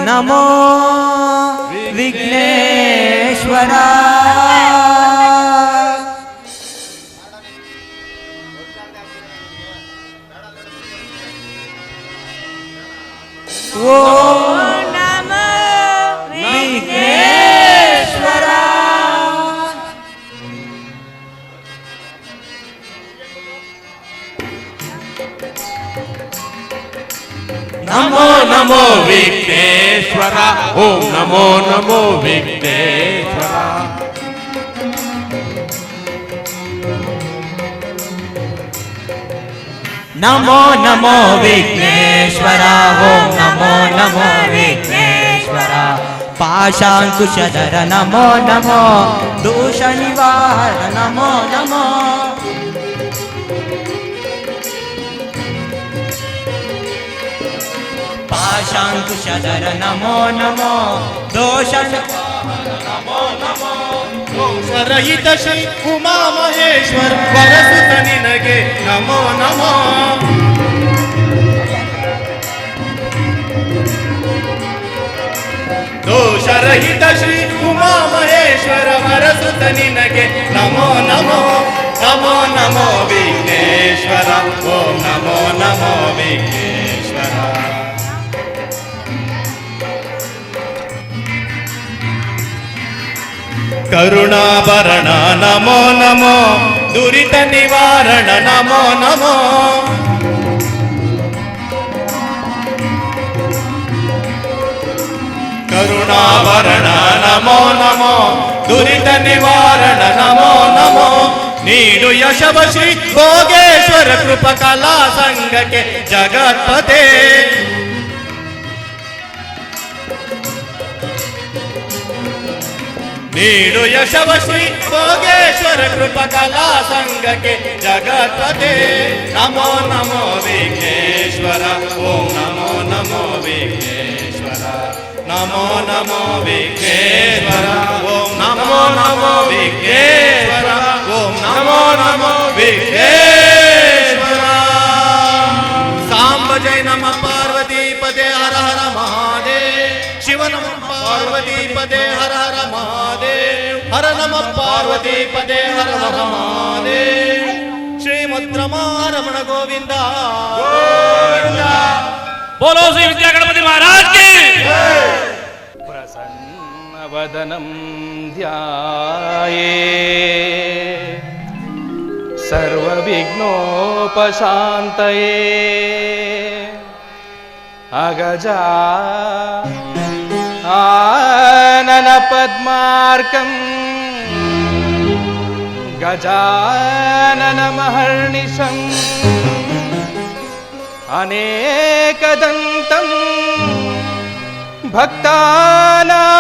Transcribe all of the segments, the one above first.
ನಮೋ ವಿಘ್ನೇಶ್ವರ. ಓಂ ನಮೋ ವಿಘ್ನೇಶ್ವರ. ನಮೋ ನಮೋ ವಿಘ್ನೇಶ್ವರ. ಓಂ ನಮೋ ನಮೋ ವಿಘ್ನೇಶ್ವರ. ನಮೋ ನಮೋ ವಿಘ್ನೇಶ್ವರ. ಓಂ ನಮೋ ನಮೋ ವಿಘ್ನೇಶ್ವರ. ಪಾಶಾಂಕುಶಧರ ನಮೋ ನಮೋ. ದೋಷ ನಿವಾರ ನಮೋ ನಮೋ. ಪಾಶಾಂಕುಶಧರ ನಮೋ ನಮೋ. ದೋಷ ನಮೋ ನಮೋ. ದೋಷರಹಿತ ಶ್ರೀ ಉಮಾ ಮಹೇಶ್ವರ ವರಸುತ ನಿನಗೆ ನಮೋ ನಮೋ. ದೋಷರಹಿತ ಶ್ರೀ ಉಮಾ ಮಹೇಶ್ವರ ವರಸುತ ನಿನಗೆ ನಮೋ ನಮೋ. ನಮೋ ನಮೋ ವಿಘ್ನೇಶ್ವರ. ಓಂ ನಮೋ ನಮೋ ವಿಘ್ನೇಶ್ವರ. ಕರುಣಾಭರಣ ನಮೋ ನಮೋ. ದುರಿತ ನಿವಾರಣ ನಮೋ ನಮೋ. ಕರುಣಾಭರಣ ನಮೋ ನಮೋ. ದುರಿತ ನಿವಾರಣ ನಮೋ ನಮೋ. ನೀಡು ಯಶವ ಶ್ರೀ ಭೋಗೇಶ್ವರ ಕೃಪ ಕಲಾ ಸಂಘಕ್ಕೆ ಜಗತ್ಪತೆ. ನೀಡು ಯಶವ ಶ್ರೀ ಭೋಗೇಶ್ವರ ಕೃಪ ಕಲಾ ಸಂಘಕ್ಕೆ ಜಗತ್ಪತೆ. ನಮೋ ನಮೋ ವಿಘ್ನೇಶ್ವರ. ಓಂ ನಮೋ ನಮೋ ವಿಘ್ನೇಶ್ವರ. ನಮೋ ನಮೋ ವಿಘ್ನೇಶ್ವರ. ಓಂ ನಮೋ ನಮೋ ವಿಘ್ನೇಶ್ವರ. ಓಂ ನಮೋ ನಮೋ ವಿಘ್ನೇಶ್ವರ. ಸಾಂಬ ಜಯ ನಮ ಪಾರ್ವತಿ ಪದೇ ಹರ ಹರ ಮಹಾದೇವ್. ಶಿವ ನಮ ಪಾರ್ವತಿ ಪದೇ ಹರ ಹರ ಮಹಾದೇವ್. ಹರ ನಮ ಪಾರ್ವತಿ ಪದೇ ಹರ ಹರ ಮಹಾದೇವ್. ಶ್ರೀಮದ್ ರಮಾರಮಣ ಗೋವಿಂದ ಗೋವಿಂದ. बोलो श्री विद्या गणपति महाराज की. प्रसन्न वदनं ध्याये सर्वविघ्नोपशान्तये. अगजा आनन पद्मार्कं गजानन महर्निशम् अनेकदन्तं भक्तानां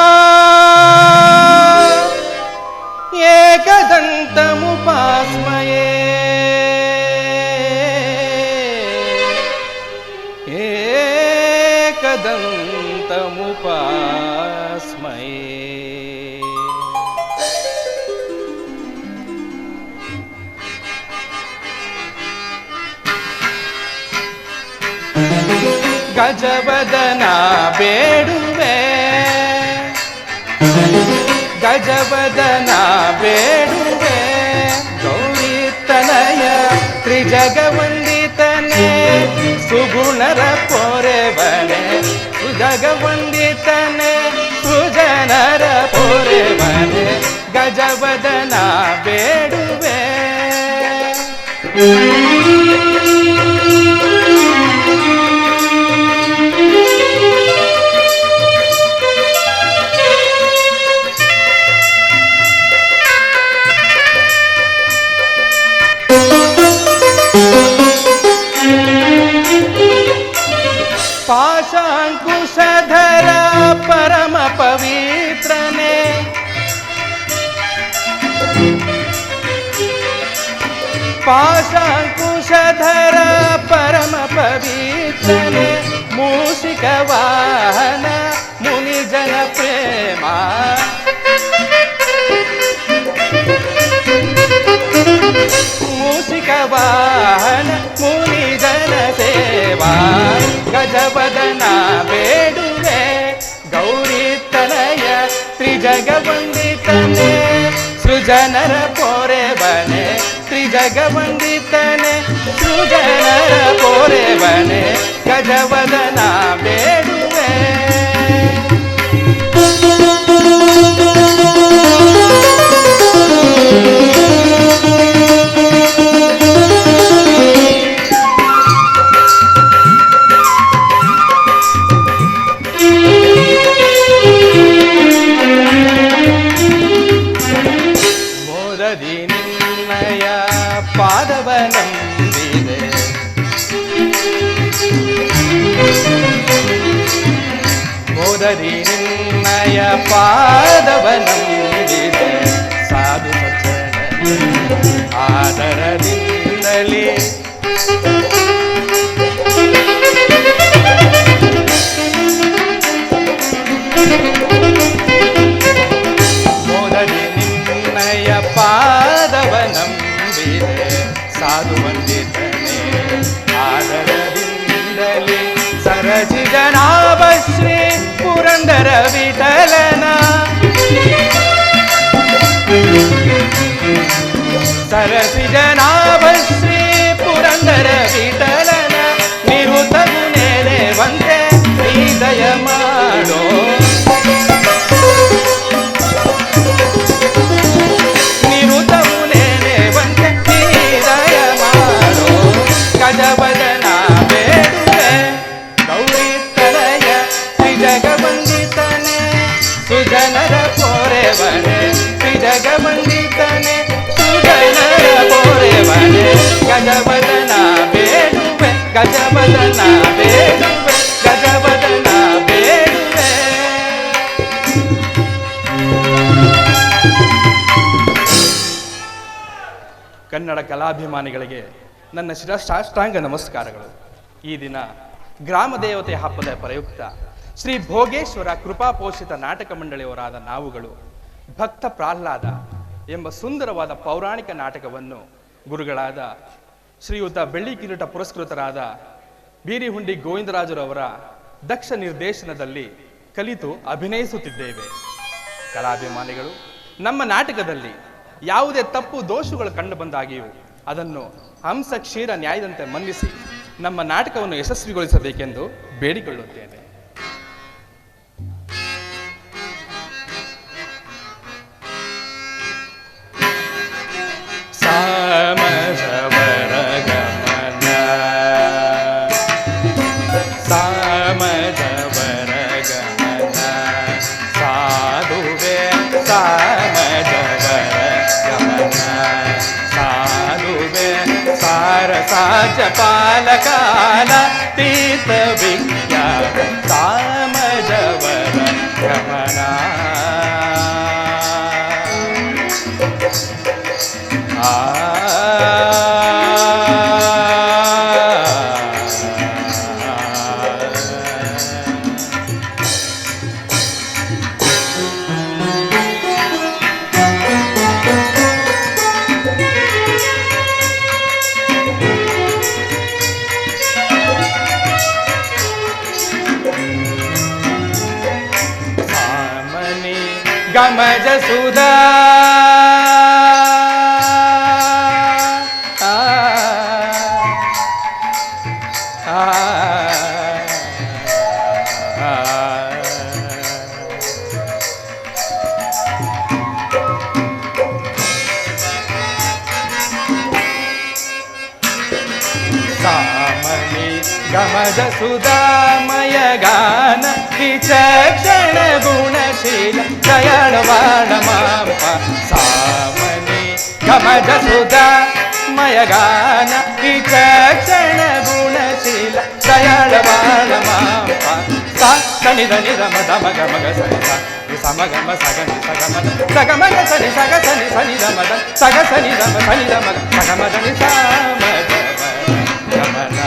एकदन्तमुपास्महे. एकदन्तमुपास्महे. ಗಜವದನ ಬೇಡುವೆ. ಗಜವದನ ಬೇಡುವೆ. ಗೌರಿ ತನಯ ತ್ರಿಜಗವಂದಿತನೇ. ಸುಗುಣರ ಪೊರೆವನೆ ಸುಜಗವಂದಿತನೇ. ಸುಜನರ ಪೊರೆವನೆ ಗಜವದನ ಬೇಡುವೆ. ಪಾಶಾಂಕುಶಧರ ಪರಮ ಪವಿತ್ರನೇ. ಪಾಶಾಂಕುಶಧರ ಪರಮ ಪವಿತ್ರನೇ. ಮೂಷಿಕ ವಾಹನ ಮುನಿಜನ ಪ್ರೇಮ. ಮೂಷಿಕ ವಾಹನ ಮುನಿಜನ ಸೇವಾ. ಗಜವದನ ಬೇಡುವೆ. ತ್ರಿಜಗವಂದಿತನೆ ಸೃಜನರ ಪೊರೆವನೆ ತ್ರಿಜಗವಂದಿತನೆ ಸೃಜನರ ಪೊರೆವನೆ ಗಜವದನ ಬೇಡುವೆ ಮೋದದಿ ನಿನ್ನಯ ಪಾದವನಂಬಿದೆ ಮೋದದಿ ನಿನ್ನಯ ಪಾದವನಂಬಿದೆ ಸಾಧು ಸಜ್ಜನ ಆದರದಿಂದಲೇ ಮೋದದಿ ನಿನ್ನಯ ಪಾದವನಂಬಿದೆ ಸಾಧು ವಂದಿತನೆ ಆದರದಿಂದಲೇ ಸರಸಿಜನಾಭ ಶ್ರೀ ಪುರಂದರ ವಿಠಲನ ಸರಸಿಜನಾಭ ಶ್ರೀ ಪುರಂದರ ವಿಠಲನ ನಿರುತಗು ನೆಲೆವಂತೆ ಹೃದಯ ಮಾಡೋ ನಿರುತವು ನೆಲೆವಂತೆ ಹೃದಯ ಮಾಡೋ ಗಜವದನ ಬೇಡುವೆ ಗೌರಿ ತನಯ ತ್ರಿಜಗವಂದಿತನೆ ಸುಜನರ ಪೊರೆವನೆ ತ್ರಿಜಗವಂದಿತನೆ ಸುಜನರ ಪೊರೆವನೆ ಗಜವದನ ಬೇಡುವೆ ಗಜವದನ ಬೇಡುವೆ ಗಜವದನ ಬೇಡುವೆ ಕನ್ನಡ ಕಲಾಭಿಮಾನಿಗಳಿಗೆ ನನ್ನ ಶಿರಸಾಷ್ಟಾಂಗ ನಮಸ್ಕಾರಗಳು. ಈ ದಿನ ಗ್ರಾಮ ದೇವತೆ ಹಬ್ಬದ ಪ್ರಯುಕ್ತ ಶ್ರೀ ಭೋಗೇಶ್ವರ ಕೃಪಾಪೋಷಿತ ನಾಟಕ ಮಂಡಳಿಯವರಾದ ನಾವುಗಳು ಭಕ್ತ ಪ್ರಹ್ಲಾದ ಎಂಬ ಸುಂದರವಾದ ಪೌರಾಣಿಕ ನಾಟಕವನ್ನು ಗುರುಗಳಾದ ಶ್ರೀಯುತ ಬೆಳ್ಳಿ ಕಿರೀಟ ಪುರಸ್ಕೃತರಾದ ಬೀರಿಹುಂಡಿ ಗೋವಿಂದರಾಜರವರ ದಕ್ಷ ನಿರ್ದೇಶನದಲ್ಲಿ ಕಲಿತು ಅಭಿನಯಿಸುತ್ತಿದ್ದೇವೆ. ಕಲಾಭಿಮಾನಿಗಳು, ನಮ್ಮ ನಾಟಕದಲ್ಲಿ ಯಾವುದೇ ತಪ್ಪು ದೋಷಗಳು ಕಂಡು ಬಂದಾಗಿಯೂ ಅದನ್ನು ಹಂಸ ಕ್ಷೀರ ನ್ಯಾಯದಂತೆ ಮನ್ನಿಸಿ ನಮ್ಮ ನಾಟಕವನ್ನು ಯಶಸ್ವಿಗೊಳಿಸಬೇಕೆಂದು ಬೇಡಿಕೊಳ್ಳುತ್ತೇನೆ. ಸಾಮಜವರ ಗಮನ ಸಾಮಜವರ ಗಮನ ಸಾಧುವೆ ಸಾಮಜವರ ಗಮನ ಸಾಧುವೆ ಸಾರಸಾಜ ಪಾಲಕಾಲ ತೀರ್ಥ ವಿಖ್ಯಾತ ಸಾಮಜವರ ಗಮನ ಗಮಜ ಸುಧಾ ಸಾಮನಿ ಗಮಜ ಸುಧಾಮಯ ಗಾನ ವಿಚಕ್ಷಣ ಗುಣಶೀಲ ದಯಾಳವಾಣ ಮಾಂಪ ಸಾಮನಿ ಗಮಜ ಸುಧಾಮಯ ಗಾನ ವಿಚಕ್ಷಣ ಗುಣಶೀಲ ದಯಾಳವಾಣ ಮಾಂಪ ಸಾ ಸನಿ ಧನಿ ರಮ ಧಮ ಗಮ ಗ ಸನಿ ಸ ಸಮಗಮ ಸಗನಿ ಸಗಮದ ಸಗಮಗ ಸನಿ ಸಗ ಸನಿ ಸನಿ ರಮದ ಸಗ ಸನಿ ರಮ ಸನಿ ರಮಗ ಸಗಮದನಿ ಸಾಮದ ಗಮನ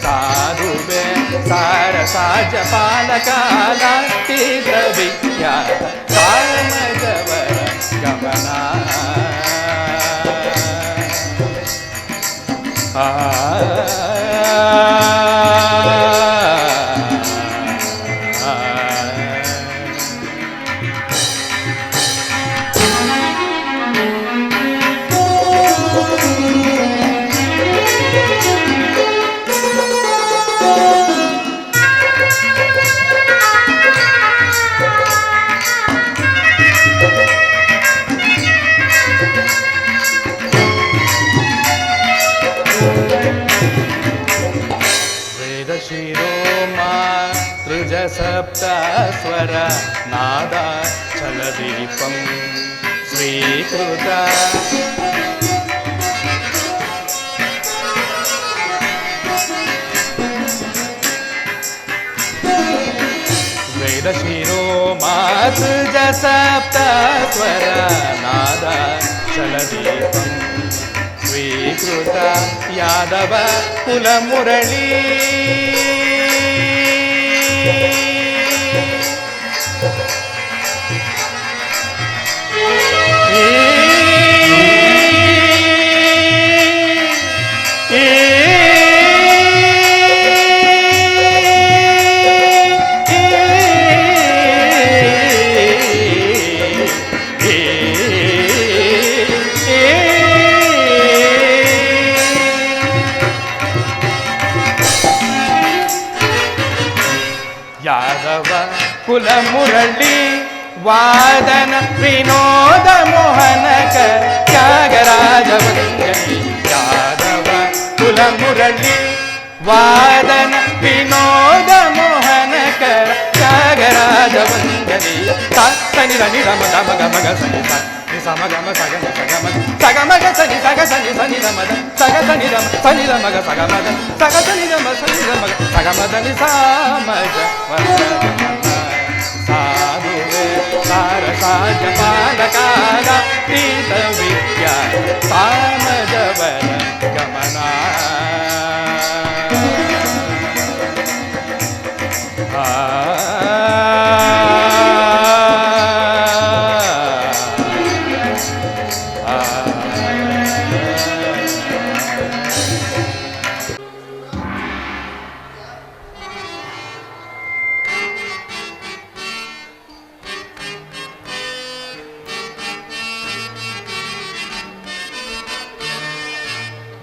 ಸಾಧುವೆ ಸಾರಸಾಜ ಪಾಲಕಾಲ ತೀವ್ರ ವಿಖ್ಯಾತ ಸಾಮಜವರ ಗಮನ ಗಮಜ ಸಪ್ತ ಸ್ವರ ನಾದ ಛಲದೀಪಂ ಸ್ವೀಕೃತ ವೇದ ಶಿರೋಮಾಸೃಜ ಸಪ್ತ ಸ್ವರ ನಾದ ಛಲದೀಪಂ ಸ್ವೀಕೃತ ಯಾದವ ಕುಲ ಮುರಳಿ ಯಾದವ ಕುಲ ಮುರಳಿ ವಾದನ ವಿನೋದ ಮೋಹನಕ ತ್ಯಾಗರಾಜ ವಂದನಿ ಯಾದವ ಕುಲ ಮುರಳಿ ವಾದನ ವಿನೋದ ಮೋಹನಕ ತ್ಯಾಗರಾಜ ವಂದನಿ ಸನಿ ಧನಿ ರಮ ಗಮ ಗಮ ಗ ಸನಿ ಸಮ ಗಮ ಸಗಮ ಸಗಮ ಸಗಮಗ ಸನಿ ಸಗ ಸನಿ ಸನಿ ರಮದ ಸಗ ಸನಿ ರಮ ಸನಿ ರಮಗ ಸಗಮದ ಸಗ ಸನಿ ರಮ ಸನಿ ರಮಗ ಸಗಮದನಿ ಸಾಮಜ ಸಾಧುವೆ ಸಾರಸಾಜ ಪಾಲಕಾಲ ಪೀತ ವಿದ್ಯಾ ಸಾಮಜವನ ಗಮನ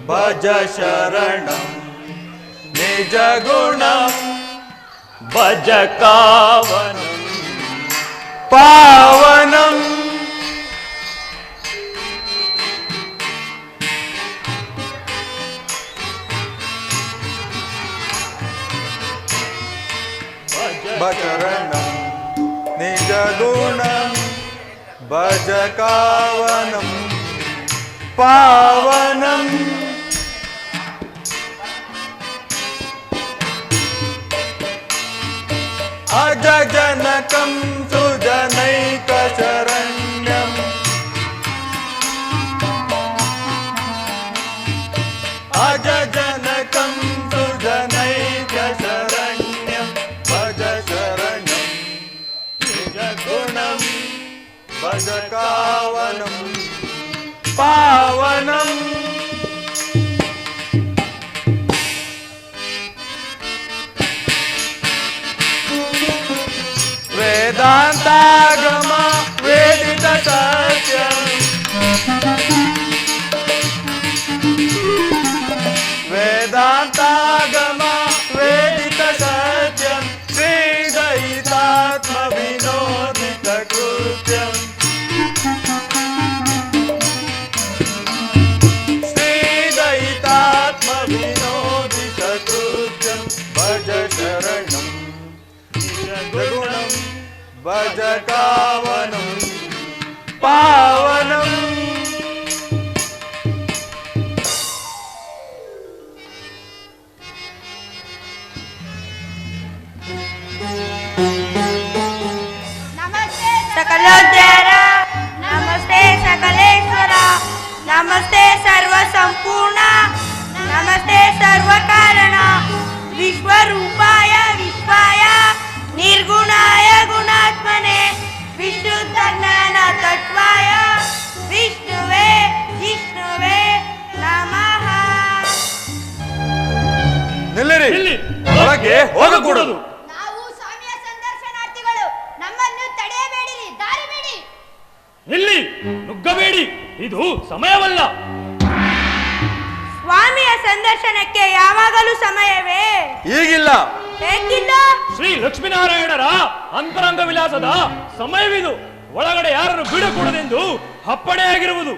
ಭಜ ಶರಣಂ ನಿಜ ಗುಣಂ ಭಜ ಕಾವನಂ ಪಾವನಂ ಭಜ ಶರಣಂ ನಿಜ ಗುಣಂ ಭಜ ಕಾವನಂ ಪಾವನಂ ಅಜ ಜನಕಂ ಸುಜನೈಕ ಶರಣ್ಯಂ ಅಜ ಜನಕಂ ಸುಜನೈಕ ಶರಣ್ಯಂ ಭಜ ಶರಣಂ ನಿಜ ಗುಣಂ ಭಜ ಕಾವನಂ ಪಾವನಂ ವೇದಾಂತಾಗಮ ವೇದಿತ ಸತ್ಯಂ ವೇದಾಂತಾಗಮ ವೇದಿತ ಸತ್ಯಂ ಶ್ರೀದಯಿತಾತ್ಮ ವಿನೋದಿತ ಕೃತ್ಯಂ ಶ್ರೀದಯಿತಾತ್ಮ ವಿನೋದಿತ ಕೃತ್ಯಂ ಭಜ ಶರಣಂ ಗುಣಂ ಭಜ ಕಾವನಂ ಪಾವನಂ ನಮಸ್ತೆ ಸಕಲೋದ್ಧಾರ ನಮಸ್ತೆ ಸಕಲೇಶ್ವರ ನಮಸ್ತೆ ಸರ್ವ ಸಂಪೂರ್ಣ ನಮಸ್ತೆ ಸರ್ವ ಕಾರಣ ವಿಶ್ವರೂಪಾಯ ವಿಶ್ವಾಯ ನಿರ್ಗುಣಾಯ ಗುಣಾತ್ಮನೆ ವಿಶುದ್ಧ ಜ್ಞಾನ ತತ್ವಾಯ ವಿಷ್ಣುವೇ ವಿಷ್ಣುವೇ ನಮಃ. ನಿಲ್ಲಿರಿ, ಒಳಗೆ ಹೋಗಕೂಡದು. ನಾವು ಸ್ವಾಮಿಯ ಸಂದರ್ಶನಾರ್ಥಿಗಳು, ನಮ್ಮನ್ನು ತಡೆಯಬೇಡಿರಿ, ದಾರಿ ಬಿಡಿ. ಇಲ್ಲಿ ನುಗ್ಗಬೇಡಿ, ಇದು ಸಮಯವಲ್ಲ. ಸ್ವಾಮಿಯ ಸಂದರ್ಶನಕ್ಕೆ ಯಾವಾಗಲೂ ಸಮಯವೇ? ಈಗಿಲ್ಲ. ಹೇಗಿಲ್ಲ? ಶ್ರೀ ಲಕ್ಷ್ಮೀನಾರಾಯಣರ ಅಂತರಂಗ ವಿಲಾಸದ ಸಮಯವಿದು. ಒಳಗಡೆ ಯಾರನ್ನು ಬಿಡಕೂಡದೆಂದು ಅಪ್ಪಣೆಯಾಗಿರುವುದು.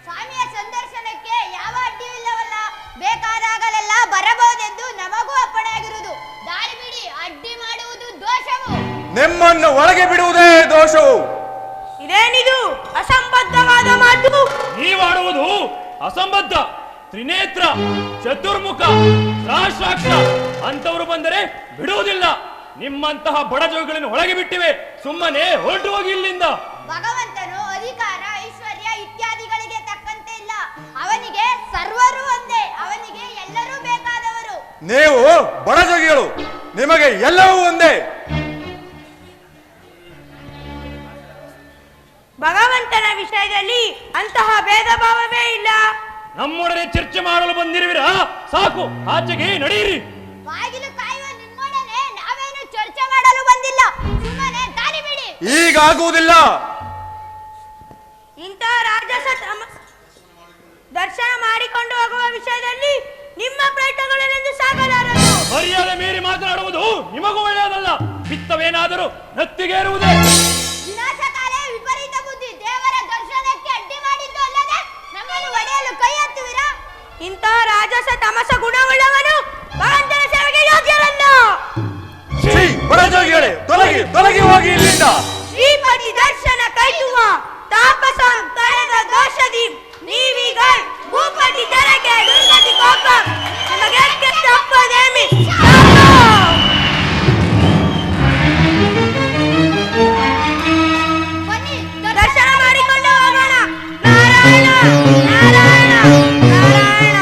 ಸ್ವಾಮಿಯ ಸಂದರ್ಶನಕ್ಕೆ ಯಾವ ಅಡ್ಡಿಯಿಲ್ಲವಲ್ಲ, ಬೇಕಾದಾಗಲೆಲ್ಲ ಬರಬಹುದೆಂದು ನಮಗೂ ಅಪ್ಪಣೆಯಾಗಿರುವುದು. ದಾರಿ ಬಿಡಿ, ಅಡ್ಡಿ ಮಾಡುವುದು ನಿಮ್ಮನ್ನು ಒಳಗೆ ಬಿಡುವುದೇ ದೋಷವು. ಇದೇನಿದು ಅಸಂಬದ್ಧವಾದ ಮಾತು? ನೀವಾಡುವುದು ಅಸಂಬದ್ಧ. ತ್ರಿನೇತ್ರ, ಚತುರ್ಮುಖ, ಸಹಸ್ರಾಕ್ಷ ಅಂತವರು ಬಂದರೆ ಬಿಡುವುದಿಲ್ಲ. ನಿಮ್ಮಂತಹ ಬಡಜೋಗಿಗಳನ್ನು ಒಳಗೆ ಬಿಟ್ಟಿವೆ. ಸುಮ್ಮನೆ ಹೊರಟು ಹೋಗಿ ಇಲ್ಲಿಂದ. ಭಗವಂತನು ಅಧಿಕಾರ ಐಶ್ವರ್ಯ ಇತ್ಯಾದಿಗಳಿಗೆ ತಕ್ಕಂತೆ ಇಲ್ಲ. ಅವನಿಗೆ ಸರ್ವರು ಒಂದೇ. ಅವನಿಗೆ ಎಲ್ಲರೂ ಬೇಕಾದವರು. ನೀವು ಬಡಜೋಗಿಗಳು, ನಿಮಗೆ ಎಲ್ಲವೂ ಒಂದೇ. ಭಗವಂತನ ವಿಷಯದಲ್ಲಿ ಅಂತಹ ಭೇದ ಭಾವವೇ ಇಲ್ಲ. ನಮ್ಮೊಡನೆ ಚರ್ಚೆ ಮಾಡಲು ಬಂದಿರುವಿರಾ? ಸಾಕು, ಆಚೆಗೆ ನಡೆಯಿರಿ. ಬಾಗಿಲು ಕಾಯುವ ನಿಮ್ಮೊಡನೆ ನಾವೇನು ಚರ್ಚೆ ಮಾಡಲು ಬಂದಿಲ್ಲ. ಸುಮ್ಮನೆ ದಾರಿ ಬಿಡಿ. ಈಗಾಗುವುದಿಲ್ಲ. ಇಂತಹ ರಾಜಸ ದರ್ಶನ ಮಾಡಿಕೊಂಡು ಹೋಗುವ ವಿಷಯದಲ್ಲಿ ನಿಮ್ಮ ಪ್ರಯತ್ನಗಳನ್ನೆಂದು ಸಾಗಲಾರದು. ಮರ್ಯಾದೆ ಮೀರಿ ಮಾತನಾಡುವುದು ನಿಮಗೂ ಒಳ್ಳೆಯದಲ್ಲ. ಪಿತ್ತವೇನಾದರೂ ನತ್ತಿಗೇರುವುದೇ. ವಿನಾಶಕಾಲೇ ವಿಪರೀತ ಬುದ್ಧಿ. ದೇವರ ದರ್ಶನಕ್ಕೆ ಅಡ್ಡಿ ಮಾಡಿದ್ದು ಅಲ್ಲದೆ ನಮ್ಮನ್ನು ಒಡೆಯಲು ಕೈ ಎತ್ತುವಿರಾ? ಇಂತಹ ರಾಜಸ ತಮಸ ಗುಣವುಳ್ಳವನು ಭಗವಂತನ ಸೇವೆಗೆ ಯೋಗ್ಯರಲ್ಲ. ಶ್ರೀ ಬಡಜೋಗಿಗಳೇ, ತೊಲಗಿ ತೊಲಗಿ ಹೋಗಿ ಇಲ್ಲಿಂದ. ಶ್ರೀಪತಿ ದರ್ಶನ ಕೈಯುವ ತಾಪಸ ತಳೆದ ದೋಷದಿ ನೀವೀಗ ಭೂಪತಿ ತೆರೆಗೆ ದುರ್ಗತಿ ಕೋಪ ನಿಮಗೆ ತಪ್ಪದೇಮಿ. ಬನ್ನಿ, ದರ್ಶನ ಮಾಡಿಕೊಂಡು ಹೋಗೋಣ. ನಾರಾಯಣ ನಾರಾಯಣ ನಾರಾಯಣ.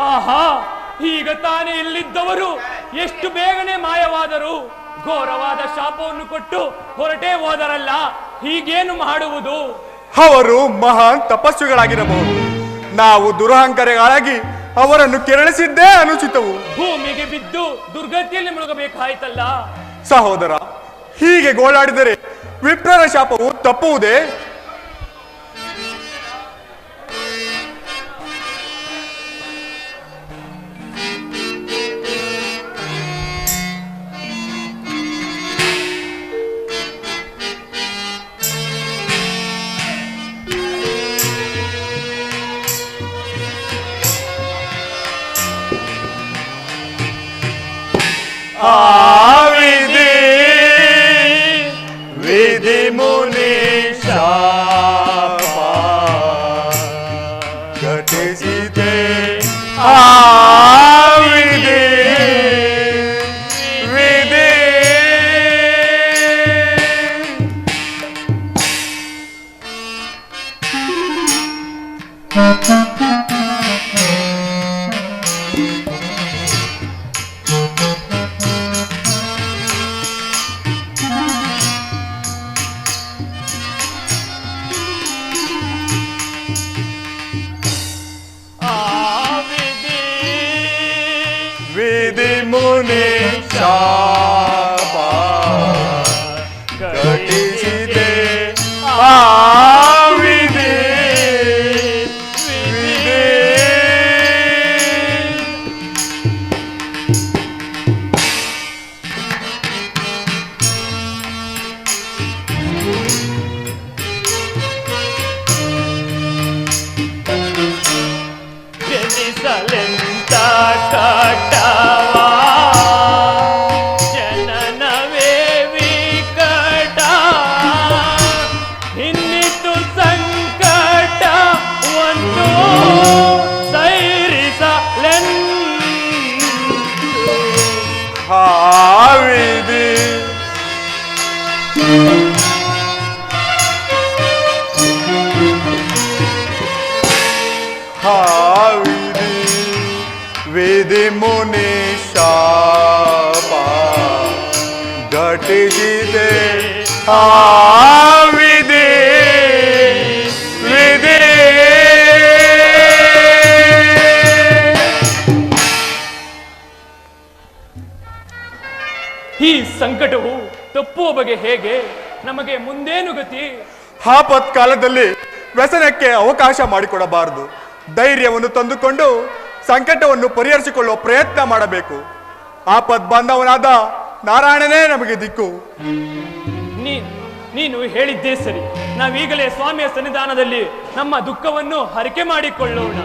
ಆಹಾ, ಈಗ ತಾನೇ ಇಲ್ಲಿದ್ದವರು ಎಷ್ಟು ಬೇಗನೆ ಮಾಯವಾದರು. ಘೋರವಾದ ಶಾಪವನ್ನು ಕೊಟ್ಟು ಹೊರಟೇ ಹೋದರಲ್ಲ. ಹೀಗೇನು ಮಾಡುವುದು? ಅವರು ಮಹಾನ್ ತಪಸ್ವಿಗಳಾಗಿರಬಹುದು. ನಾವು ದುರಹಂಕಾರಿಗಳಾಗಿ ಅವರನ್ನು ಕೆರಳಿಸಿದ್ದೇ ಅನುಚಿತವು. ಭೂಮಿಗೆ ಬಿದ್ದು ದುರ್ಗತಿಯಲ್ಲಿ ಮುಳುಗಬೇಕಾಯ್ತಲ್ಲ. ಸಹೋದರ, ಹೀಗೆ ಗೋಳಾಡಿದರೆ ವಿಪ್ರರ ಶಾಪವು ತಪ್ಪುವುದೇ? ವಿಧಿ ಮುನಿ ಶಾಪ ಘಟಿಸಿದೆ. ವಿಧಿ ವಿಧಿ ವಿಧಿ ಮುನಿ ಶಾಪ ಘಟಿಸಿದೆ. ವಿಧಿ ವಿಧಿ ಎನಿಸಲೆಂತ ಕಟವ ಜನನವೇ ವಿಕಟ. ಇನ್ನಿತು ಸಂಕಟ ಒಂದು ಸೈರಿಸಲೆಂದು. ವಿಧಿ ವಿಧಿ ವಿಧಿ ಮುನಿ ಶಾಪ ಘಟಿಸಿದೆ. ವಿಧಿ ವಿಧಿ ಈ ಸಂಕಟವು ತಪ್ಪುವ ಬಗೆ ಹೇಗೆ? ನಮಗೆ ಮುಂದೇನು ಗತಿ? ಆಪತ್ ಕಾಲದಲ್ಲಿ ವ್ಯಸನಕ್ಕೆ ಅವಕಾಶ ಮಾಡಿಕೊಡಬಾರದು. ಧೈರ್ಯವನ್ನು ತಂದುಕೊಂಡು ಸಂಕಟವನ್ನು ಪರಿಹರಿಸಿಕೊಳ್ಳುವ ಪ್ರಯತ್ನ ಮಾಡಬೇಕು. ಆಪತ್ ಬಾಂಧವನಾದ ನಾರಾಯಣನೇ ನಮಗೆ ದಿಕ್ಕು. ನೀನು ಹೇಳಿದ್ದೇ ಸರಿ. ನಾವೀಗಲೇ ಸ್ವಾಮಿಯ ಸನ್ನಿಧಾನದಲ್ಲಿ ನಮ್ಮ ದುಃಖವನ್ನು ಹರಕೆ ಮಾಡಿಕೊಳ್ಳೋಣ.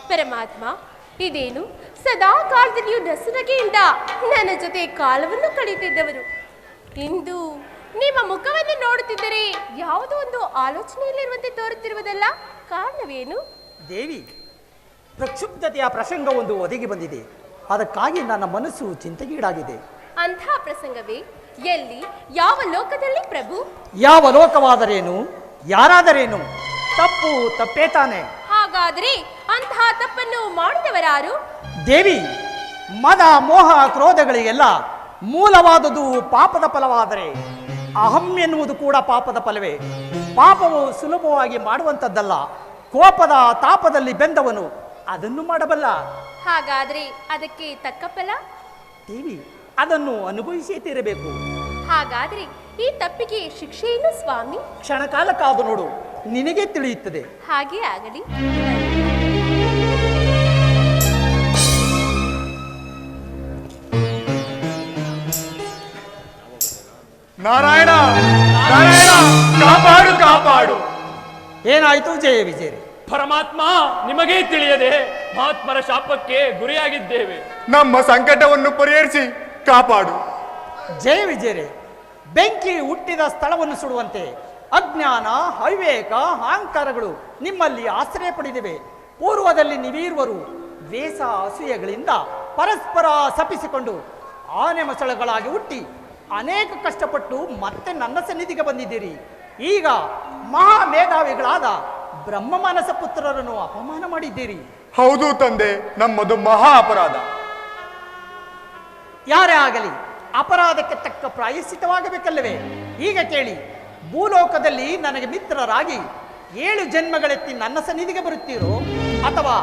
ಪರಮಾತ್ಮ, ಇದೇನು ಸದಾ ಕಾಲದಲ್ಲಿಯೂ ನಸುನಗೆಯಿಂದ ನನ್ನ ಜೊತೆ ಕಾಲವನ್ನು ಕಳೆಯುತ್ತಿದ್ದವರು ಇಂದು ನಿಮ್ಮ ಮುಖವನ್ನು ನೋಡುತ್ತಿದ್ದರೆ ಯಾವುದೋ ಒಂದು ಆಲೋಚನೆಯಲ್ಲಿರುವಂತೆ ತೋರುತ್ತಿರುವುದಲ್ಲ, ಕಾರಣವೇನು? ದೇವಿ, ಪ್ರಕ್ಷುಬ್ಧತೆಯ ಪ್ರಸಂಗವೊಂದು ಒದಗಿ ಬಂದಿದೆ. ಅದಕ್ಕಾಗಿ ನನ್ನ ಮನಸ್ಸು ಚಿಂತೆಗೀಡಾಗಿದೆ. ಅಂಥ ಪ್ರಸಂಗವೇ? ಎಲ್ಲಿ, ಯಾವ ಲೋಕದಲ್ಲಿ ಪ್ರಭು? ಯಾವ ಲೋಕವಾದರೇನು, ಯಾರಾದರೇನು, ತಪ್ಪು ತಪ್ಪೇ ತಾನೆ. ಹಾಗಾದರೆ ಅಂತಹ ತಪ್ಪನ್ನು ಮಾಡಿದವರಾರು? ದೇವಿ, ಮದ ಮೋಹ ಕ್ರೋಧಗಳಿಗೆಲ್ಲ ಮೂಲವಾದುದು ಪಾಪದ ಫಲವಾದರೆ ಅಹಂ ಎನ್ನುವುದು ಕೂಡ ಪಾಪದ ಫಲವೇ. ಪಾಪವು ಸುಲಭವಾಗಿ ಮಾಡುವಂಥದ್ದಲ್ಲ. ಕೋಪದ ತಾಪದಲ್ಲಿ ಬೆಂದವನು ಅದನ್ನು ಮಾಡಬಲ್ಲ. ಹಾಗಾದ್ರೆ ಅದಕ್ಕೆ ತಕ್ಕ ಫಲ? ದೇವಿ, ಅದನ್ನು ಅನುಭವಿಸೇ ತೀರಬೇಕು. ಹಾಗಾದ್ರೆ ಈ ತಪ್ಪಿಗೆ ಶಿಕ್ಷೆ ಏನು ಸ್ವಾಮಿ? ಕ್ಷಣಕಾಲ ಕಾದು ನೋಡು, ನಿನಗೆ ತಿಳಿಯುತ್ತದೆ. ಹಾಗೆ ಆಗಲಿ. ನಾರಾಯಣ ನಾರಾಯಣ, ಕಾಪಾಡು ಕಾಪಾಡು. ಏನಾಯ್ತು ಜಯ ವಿಜಯರೇ? ಪರಮಾತ್ಮ, ನಿಮಗೇ ತಿಳಿಯದೆ ಮಹಾತ್ಮರ ಶಾಪಕ್ಕೆ ಗುರಿಯಾಗಿದ್ದೇವೆ. ನಮ್ಮ ಸಂಕಟವನ್ನು ಪರಿಹರಿಸಿ ಕಾಪಾಡು. ಜಯ ವಿಜಯರೇ, ಬೆಂಕಿ ಹುಟ್ಟಿದ ಸ್ಥಳವನ್ನು ಸುಡುವಂತೆ ಅಜ್ಞಾನ, ಅವಿವೇಕ, ಅಹಂಕಾರಗಳು ನಿಮ್ಮಲ್ಲಿ ಆಶ್ರಯ ಪಡೆದಿವೆ. ಪೂರ್ವದಲ್ಲಿ ನೀವೀರುವರು ದ್ವೇಷ ಅಸೂಯೆಗಳಿಂದ ಪರಸ್ಪರ ಸಪಿಸಿಕೊಂಡು ಆನೆ ಮಸಳಗಳಾಗಿ ಹುಟ್ಟಿ ಅನೇಕ ಕಷ್ಟಪಟ್ಟು ಮತ್ತೆ ನನ್ನ ಸನ್ನಿಧಿಗೆ ಬಂದಿದ್ದೀರಿ. ಈಗ ಮಹಾ ಮೇಧಾವಿಗಳಾದ ಬ್ರಹ್ಮ ಮಾನಸ ಪುತ್ರರನ್ನು ಅಪಮಾನ ಮಾಡಿದ್ದೀರಿ. ಹೌದು ತಂದೆ, ನಮ್ಮದು ಮಹಾ ಅಪರಾಧ. ಯಾರೇ ಆಗಲಿ ಅಪರಾಧಕ್ಕೆ ತಕ್ಕ ಪ್ರಾಯಶ್ಚಿತವಾಗಬೇಕಲ್ಲವೇ? ಈಗ ಕೇಳಿ, ಭೂಲೋಕದಲ್ಲಿ ನನಗೆ ಮಿತ್ರರಾಗಿ 7 ಜನ್ಮಗಳೆತ್ತಿ ನನ್ನ ಸನ್ನಿಧಿಗೆ ಬರುತ್ತೀರೋ, ಅಥವಾ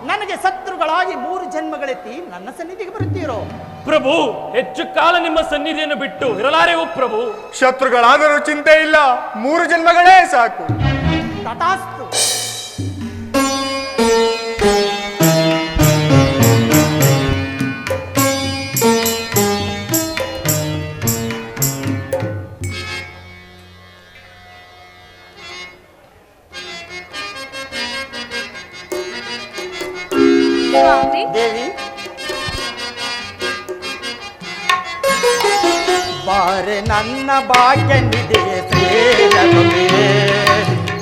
ನನಗೆ ಶತ್ರುಗಳಾಗಿ 3 ಜನ್ಮಗಳೆತ್ತಿ ನನ್ನ ಸನ್ನಿಧಿಗೆ ಬರುತ್ತೀರೋ? ಪ್ರಭು, ಹೆಚ್ಚು ಕಾಲ ನಿಮ್ಮ ಸನ್ನಿಧಿಯನ್ನು ಬಿಟ್ಟು ಇರಲಾರೆವು ಪ್ರಭು. ಶತ್ರುಗಳಾದರೂ ಚಿಂತೆ ಇಲ್ಲ, 3 ಜನ್ಮಗಳೇ ಸಾಕು. ತಥಾಸ್ತು. ದೇವಿ, ಬಾರೆ ನನ್ನ ಭಾಗ್ಯ ನಿಧಿ ಶ್ರೀಲಕ್ಷ್ಮಿ,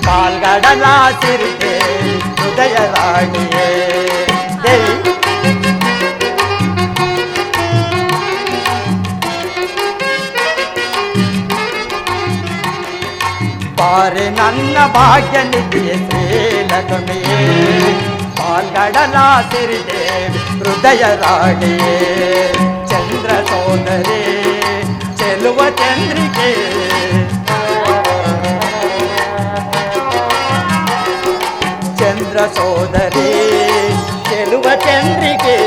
ಪಾಲ್ಗಡಲ ಸಿರಿದೆ ಹೃದಯ ರಾಣಿಯೇ. ದೇವಿ, ಬಾರೆ ನನ್ನ ಭಾಗ್ಯ ನಿಧಿ ಶ್ರೀಲಕ್ಷ್ಮಿ, ಪಾಲ್ಗಡಲ ಸಿರಿದೇವಿ ಹೃದಯ ರಾಣಿಯೇ. ಚಂದ್ರ ಸೋದರಿ ಚೆಲುವ ಚಂದ್ರಿಕೆ, ಚಂದ್ರ ಸೋದರಿ ಚೆಲುವ ಚಂದ್ರಿಕೆ,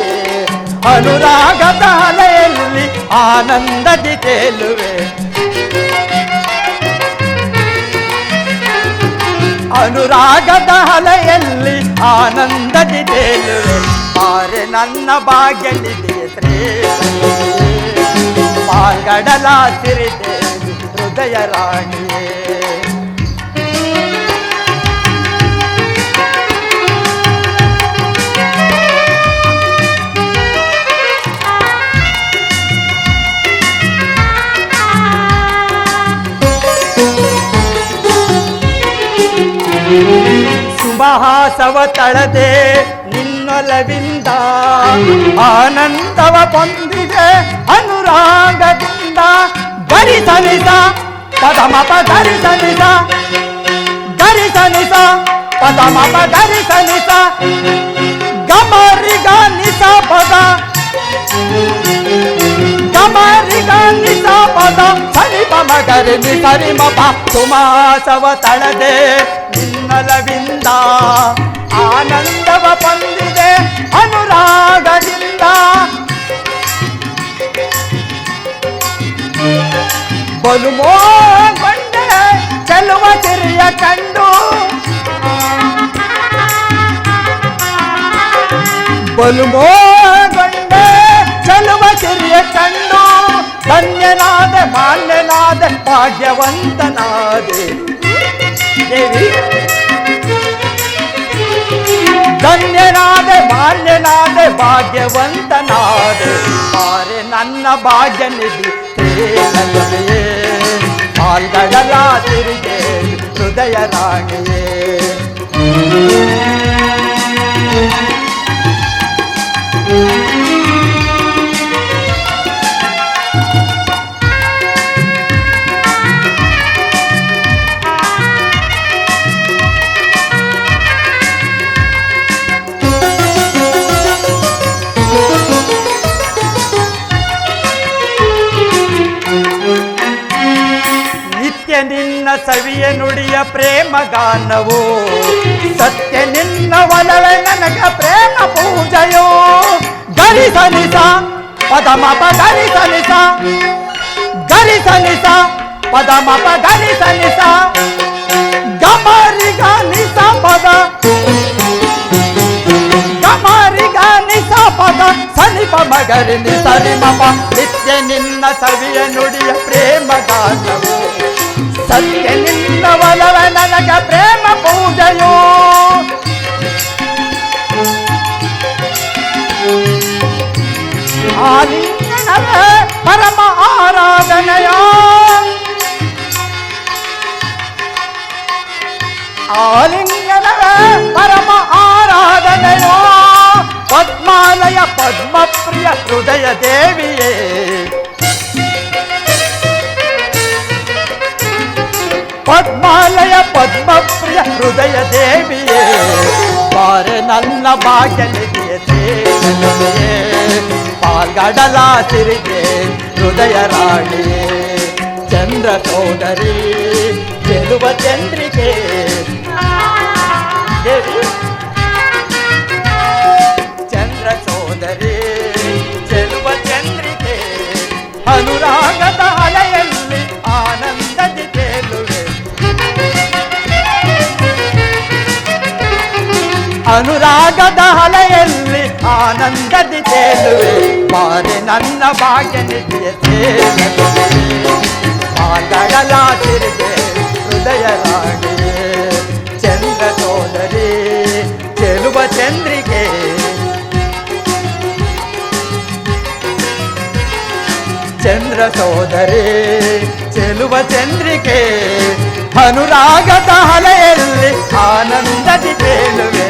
ಅನುರಾಗದ ಅಲೆಯಲ್ಲಿ ಆನಂದದಿ ತೇಲುವೆ. ಅನುರಾಗದ ಅಲೆಯಲ್ಲಿ ಆನಂದದಿ ತೇಲುವೆ. ಬಾರೆ ನನ್ನ ಭಾಗ್ಯ ನಿಧಿ ಶ್ರೀಲಕ್ಷ್ಮಿ, ಪಾಲ್ಗಡಲ ಸಿರಿದೇವಿ ಹೃದಯ ರಾಣಿಯೇ. ಸುಮಹಾಸವ ತಳದೆ ನಿನ್ನೊಲವಿಂದ, ಆನಂದವ ಹೊಂದಿದೆ ಅನುರಾಗದಿಂದ. ಗರಿಸನಿಸ ಪದಮಪ ಗರಿಸನಿಸ, ಗರಿಸನಿಸ ಪದಮಪ ಗರಿಸನಿಸ, ಗಮರಿಗ ನಿಸ ಪದ, ಗಮರಿಗ ನಿಸ ಪದ, ಸರಿಪ ಮಗರಿ ನಿ ಸರಿಮಪ. ಸುಮಹಾಸವ ತಳದೆ ನಿನ್ನೊಲವಿಂದ, ಆನಂದವ ಹೊಂದಿದೆ ಅನುರಾಗದಿಂದ. ಬಲುಮೋಗೊಂಡೆ ಚೆಲುವ ಸಿರಿಯ ಕಂಡು, ಬಲುಮೋಗೊಂಡೆ ಚೆಲುವ ಸಿರಿಯ ಕಂಡು. ಧನ್ಯನಾದ ಮಾನ್ಯನಾದ ಭಾಗ್ಯವಂತನಾದೆ. ದೇವಿ, ಧನ್ಯನಾದ ಮಾನ್ಯನಾದ ಭಾಗ್ಯವಂತನಾದ. ಬಾರೆ ನನ್ನ ಭಾಗ್ಯ ನಿಧಿ ಶ್ರೀಲಕ್ಷ್ಮಿಯೇ, ಪಾಲ್ಗಡಲ ಸಿರಿದೇವಿ ಹೃದಯ ರಾಣಿಯೇ. ನಿನ್ನ ಸವಿಯ ನುಡಿಯ ಪ್ರೇಮ ಗಾನವು, ಸತ್ಯ ನಿನ್ನ ಒಲವೆ ನನಗ ಪ್ರೇಮ ಪೂಜೆಯೋ. ಗರಿಸನಿಸ ಪದಮಪ ಗರಿಸನಿಸ, ಗರಿಸನಿಸ ಪದಮಪ ಗರಿಸನಿಸ, ಗಮರಿಗ ನಿಸ ಪದ, ಗಮರಿಗ ನಿಸ ಪದ, ಸನಿಪ ಮಗರಿ ನಿ ಸರಿಮಪ. ನಿತ್ಯ ನಿನ್ನ ಸವಿಯ ನುಡಿಯ ಪ್ರೇಮ ಗಾನವು, ಸತ್ಯ ನಿನ್ನ ಒಲವ ನನಗ ಪ್ರೇಮ ಪೂಜೆಯೋ. ಆಲಿಂಗನವೇ ಪರಮ ಆರಾಧನೆಯ, ಆಲಿಂಗನವೇ ಪರಮ ಆರಾಧನೆಯೋ. ಪದ್ಮಾಲಯ ಪದ್ಮಪ್ರಿಯ ಹೃದಯ ದೇವಿಯೇ, ಪದ್ಮಪ್ರಿಯ ಹೃದಯ ದೇವಿಯೇ ಬಾರೆ ನನ್ನ ಭಾಗ್ಯನಿಧಿಯ ಸೇವೆಯೇ ಪಾಲ್ಗಡಲ ಸಿರಿಗೆ ಹೃದಯ ರಾಣಿಯೇ ಚಂದ್ರ ಸೋದರಿ ಚೆಲುವ ಚಂದ್ರಿಕೆ ದೇವಿ ಚಂದ್ರ ಸೋದರಿ ಚೆಲುವ ಚಂದ್ರಿಕೆ ಅನುರಾಗದ ಅಲೆಯಲ್ಲಿ ಆನಂದದಿ ತೇಲುವೆ ಅನುರಾಗದ ಅಲೆಯಲ್ಲಿ ಆನಂದದಿ ತೇಲುವೆ ಬಾರೆ ನನ್ನ ಭಾಗ್ಯನಿಧಿಯ ಸೇವೆ ಪಾಲ್ಗಡಲ ಸಿರಿಗೆ ಹೃದಯ ರಾಣಿಯೇ ಚಂದ್ರ ಸೋದರಿ ಚೆಲುವ ಚಂದ್ರಿಕೆ ಚಂದ್ರ ಸೋದರಿ ಚೆಲುವ ಚಂದ್ರಿಕೆ ಅನುರಾಗದ ಅಲೆಯಲ್ಲಿ ಆನಂದದಿ ತೇಲುವೆ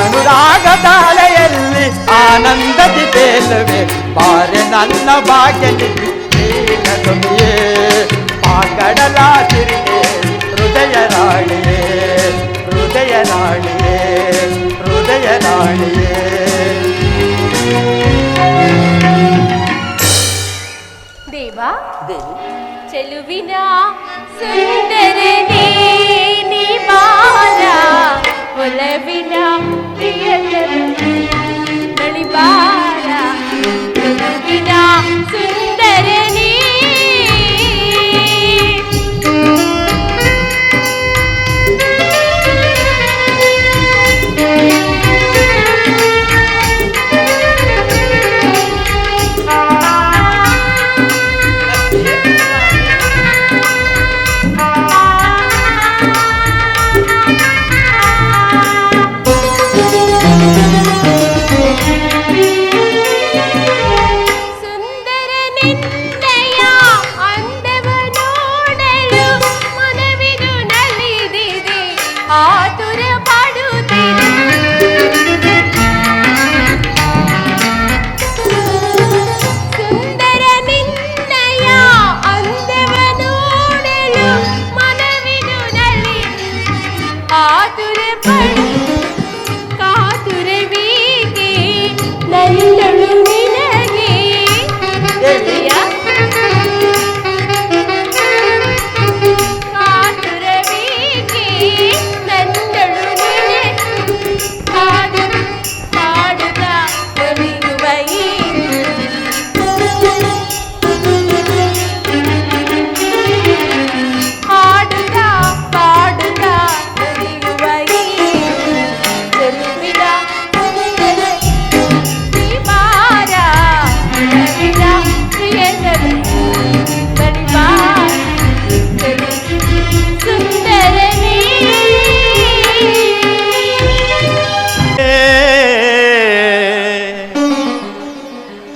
ಅನುರಾಗದ ಅಲೆಯಲ್ಲಿ ಆನಂದದಿ ತೇಲುವೆ ಬಾರೆ ನನ್ನ ಭಾಗ್ಯನಿಧಿ ನೀನೊಬ್ಬೆಯೇ ಪಾಲ್ಗಡಲ ಸಿರಿಗೆ ಹೃದಯ ರಾಣಿಯೇ ಹೃದಯ ರಾಣಿಯೇ ಹೃದಯ ರಾಣಿಯೇ ದೇವಾ ಚೆಲುವಿನ ಸುಂದರನೇ ನೀ ಬಾರ ಒಲವಿನ ಪ್ರಿಯತಮಿ ಬಾರ ಚೆಲುವಿನ ಸುಂದರನೇ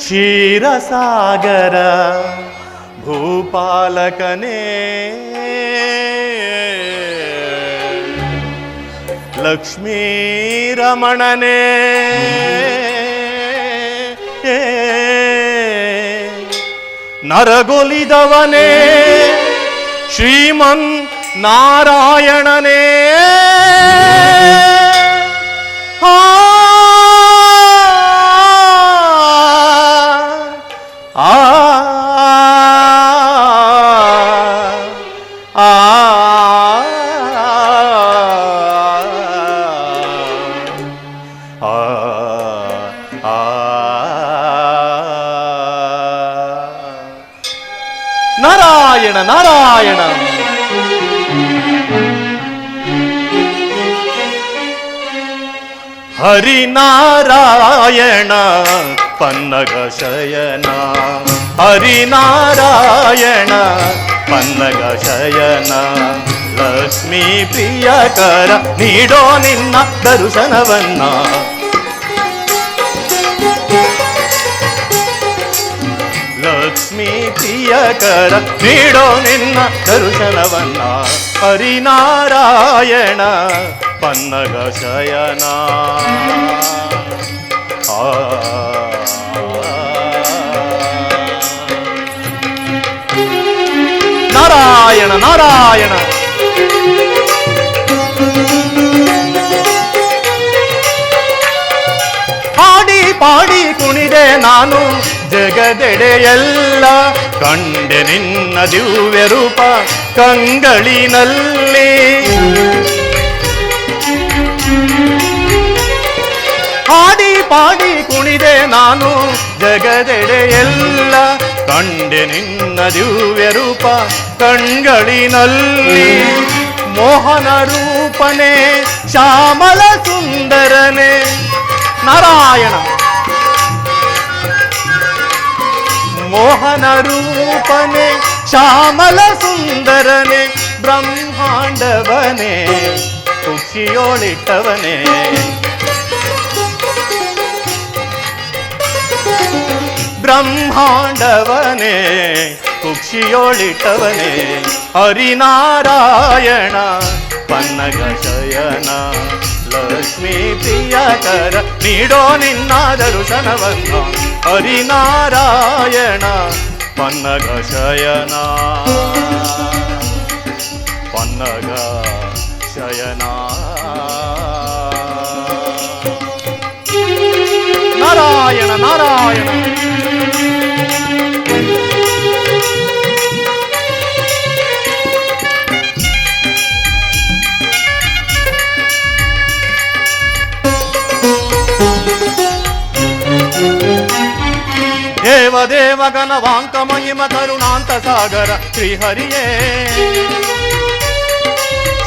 ಕ್ಷೀರಸಾಗರ ಭೂಪಾಲಕನೇ ಲಕ್ಷ್ಮೀ ರಮಣನೇ ನರಗೊಲಿದವನೇ ಶ್ರೀಮನ್ ನಾರಾಯಣನೇ ನಾರಾಯಣ ನಾರಾಯಣ ಹರಿನಾರಾಯಣ ಪನ್ನಗ ಶಯನ ಹರಿನಾರಾಯಣ ಪನ್ನಗ ಶಯನ ಲಕ್ಷ್ಮೀ ಪ್ರಿಯಕರ ನೀಡೋ ನಿನ್ನ ದರ್ಶನವನ್ನ ಲಕ್ಷ್ಮೀ ಪ್ರಿಯಕರ ನೀಡೋ ನಿನ್ನ ದರ್ಶನವನ್ನ ಹರಿನಾರಾಯಣ ಪನ್ನಗ ಶಯನ ನಾರಾಯಣ ನಾರಾಯಣ. ಹಾಡಿ ಪಾಡಿ ಕುಣಿದೆ ನಾನು ಜಗದೆಡೆಯೆಲ್ಲ, ಕಂಡೆ ನಿನ್ನ ದಿವ್ಯ ರೂಪ ಕಂಗಳಿನಲ್ಲಿ. ಹಾಡಿ ಪಾಡಿ ಕುಣಿದೆ ನಾನು ಜಗದೆಡೆಯೆಲ್ಲ, ಕಂಡೆ ನಿನ್ನ ದಿವ್ಯ ರೂಪ ಕಣ್ಗಳಿನಲ್ಲಿ. ಮೋಹನ ರೂಪನೆ ಶ್ಯಾಮಲ ಸುಂದರನೆ ನಾರಾಯಣ. ಮೋಹನ ರೂಪನೆ ಶ್ಯಾಮಲ ಸುಂದರನೆ, ಬ್ರಹ್ಮಾಂಡವನೇ ಖುಷಿಯೋಳಿಟ್ಟವನೇ. ಬ್ರಹ್ಮಾಂಡವನೇ ಕುಕ್ಷಿಯೋಳಿಟ್ಟವನೇ, ಹರಿನಾರಾಯಣ ಪನ್ನಗ ಶಯನ ಲಕ್ಷ್ಮೀ ಪ್ರಿಯಕರ ನೀಡೋ ನಿನ್ನ ದರ್ಶನವನ್ನು. ಹರಿನಾರಾಯಣ ಪನ್ನಗ ಶಯನ ಪನ್ನಗ ಶಯನ. ನಾರಾಯಣ ನಾರಾಯಣ. ದೇವ ಗಣ ವಾಂಕ ಮಹಿಮ ಕರುಣಾಂತ ಸಾಗರ ಶ್ರೀಹರಿಯೇ,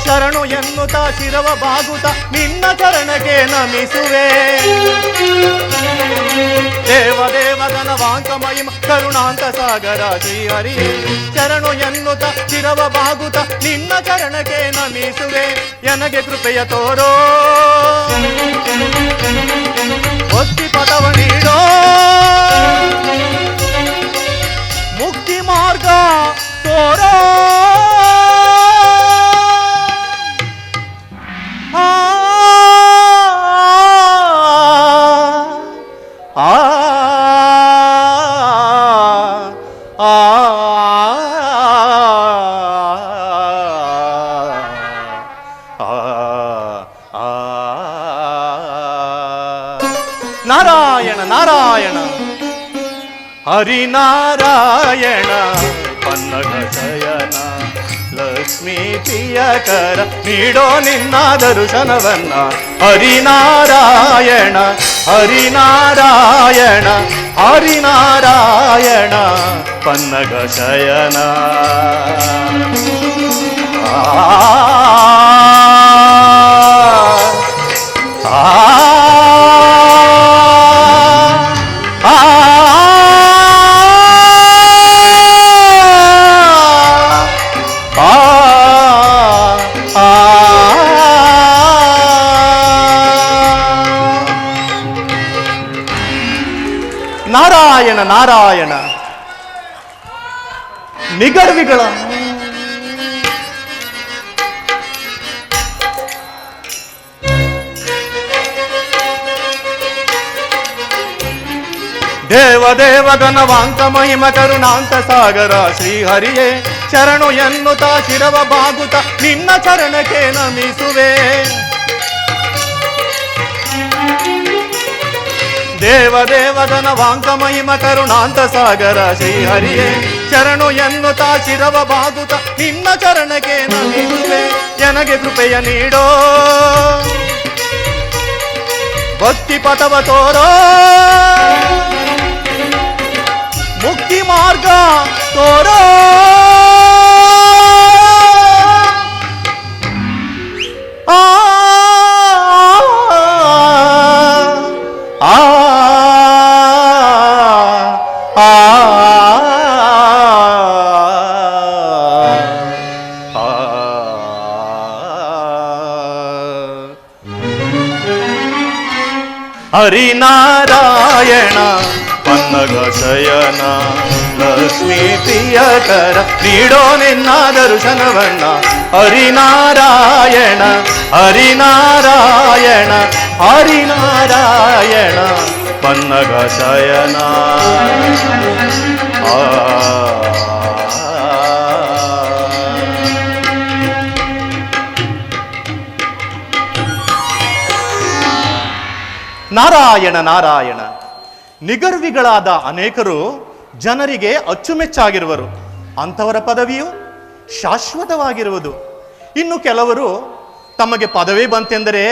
ಶರಣು ಎನ್ನುತ್ತ ಶಿರವ ಬಾಗುತ್ತ ನಿನ್ನ ಚರಣಕ್ಕೆ ನಮಿಸುವೆ. ದೇವ ಗಣ ವಾಂಕ ಮಹಿಮ ಕರುಣಾಂತ ಸಾಗರ ಶ್ರೀಹರಿಯೇ, ಶರಣು ಎನ್ನುತ್ತ ಶಿರವ ಬಾಗುತ್ತ ನಿನ್ನ ಚರಣಕ್ಕೆ ನಮಿಸುವೆ. ನನಗೆ ಕೃಪೆಯ ತೋರೋ ಭಕ್ತಿ ಪದವ ನೀಡೋ, ಮುಕ್ತಿ ಮಾರ್ಗ ತೋರೋ. ಆ ಆ ಆ ನಾರಾಯಣ ನಾರಾಯಣ. ಹರಿನಾರಾಯಣ ಪನ್ನಗ ಶಯನ ಲಕ್ಷ್ಮೀ ಪ್ರಿಯಕರ ನೀಡೋ ನಿನ್ನ ದರ್ಶನವನ್ನ. ಹರಿನಾರಾಯಣ ಹರಿನಾರಾಯಣ ಹರಿನಾರಾಯಣ ಪನ್ನಗ ಶಯನ. ನಾರಾಯಣ ನಾರಾಯಣ. ನಿಗರ್ವಿಗಳ ದೇವ ಗಣ ವಾಂಕ ಮಹಿಮ ಕರುಣಾಂತ ಸಾಗರ ಶ್ರೀಹರಿಯೇ, ಶರಣು ಎನ್ನುತ್ತ ಶಿರವ ಬಾಗುತ್ತ ನಿನ್ನ ಚರಣಕ್ಕೆ ನಮಿಸುವೆ. ದೇವ ಗಣ ವಾಂಕ ಮಹಿಮ ಕರುಣಾಂತ ಸಾಗರ ಶ್ರೀಹರಿಯೇ, ಶರಣು ಎನ್ನುತ್ತ ಶಿರವ ಬಾಗುತ್ತ ನಿನ್ನ ಚರಣಕ್ಕೆ ನಮಿಸುವೆ. ನನಗೆ ಕೃಪೆಯ ನೀಡೋ ಭಕ್ತಿ ಪಥವ ತೋರೋ, ಮುಕ್ತಿ ಮಾರ್ಗ ತೋರೋ. ಆ ಆ ಆ ಹರಿನಾರಾಯಣ ಪನ್ನಗ ಶಯನ ಲಕ್ಷ್ಮೀ ಪ್ರಿಯಕರ ನೀಡೋ ನಿನ್ನ ದರ್ಶನವನ್ನ. ಹರಿನಾರಾಯಣ ಹರಿನಾರಾಯಣ ಹರಿನಾರಾಯಣ ಪನ್ನಗ ಶಯನ. ಆ ನಾರಾಯಣ ನಾರಾಯಣ. ನಿಗರ್ವಿಗಳಾದ ಅನೇಕರು ಜನರಿಗೆ ಅಚ್ಚುಮೆಚ್ಚಾಗಿರುವರು. ಅಂಥವರ ಪದವಿಯು ಶಾಶ್ವತವಾಗಿರುವುದು. ಇನ್ನು ಕೆಲವರು ತಮಗೆ ಪದವಿ ಬಂತೆಂದರೆ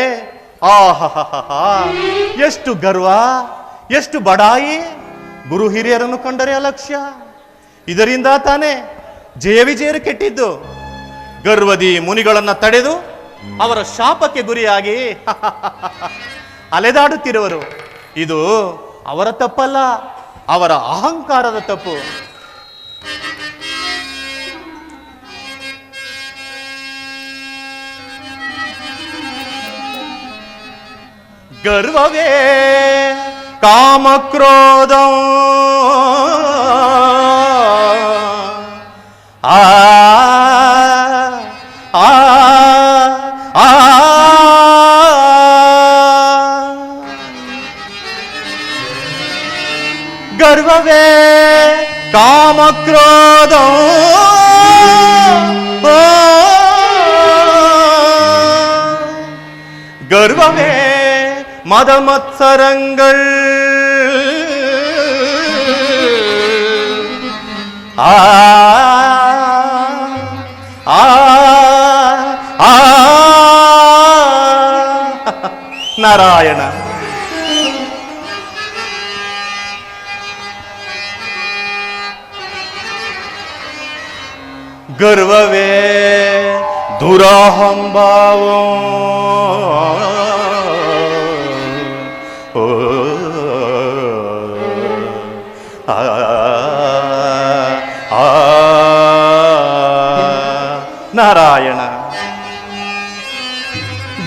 ಆಹಾ ಎಷ್ಟು ಗರ್ವ, ಎಷ್ಟು ಬಡಾಯಿ, ಗುರು ಹಿರಿಯರನ್ನು ಕಂಡರೆ ಅಲಕ್ಷ್ಯ. ಇದರಿಂದ ತಾನೇ ಜಯ ವಿಜಯರು ಕೆಟ್ಟಿದ್ದು. ಗರ್ವದಿ ಮುನಿಗಳನ್ನು ತಡೆದು ಅವರ ಶಾಪಕ್ಕೆ ಗುರಿಯಾಗಿ ಅಲೆದಾಡುತ್ತಿರುವರು. ಇದು ಅವರ ತಪ್ಪಲ್ಲ, ಅವರ ಅಹಂಕಾರದ ತಪ್ಪು. ಗರ್ವವೇ ಕಾಮಕ್ರೋಧ ಆ ಆ ಆ ಗರ್ವವೇ ಕಾಮಕ್ರೋಧ ಗರ್ವವೇ மத மத்சரங்கள் ஆ ஆ ஆ நாராயண. ಗರ್ವವೇ ದುರಹಂಭಾವೋ ನಾರಾಯಣ.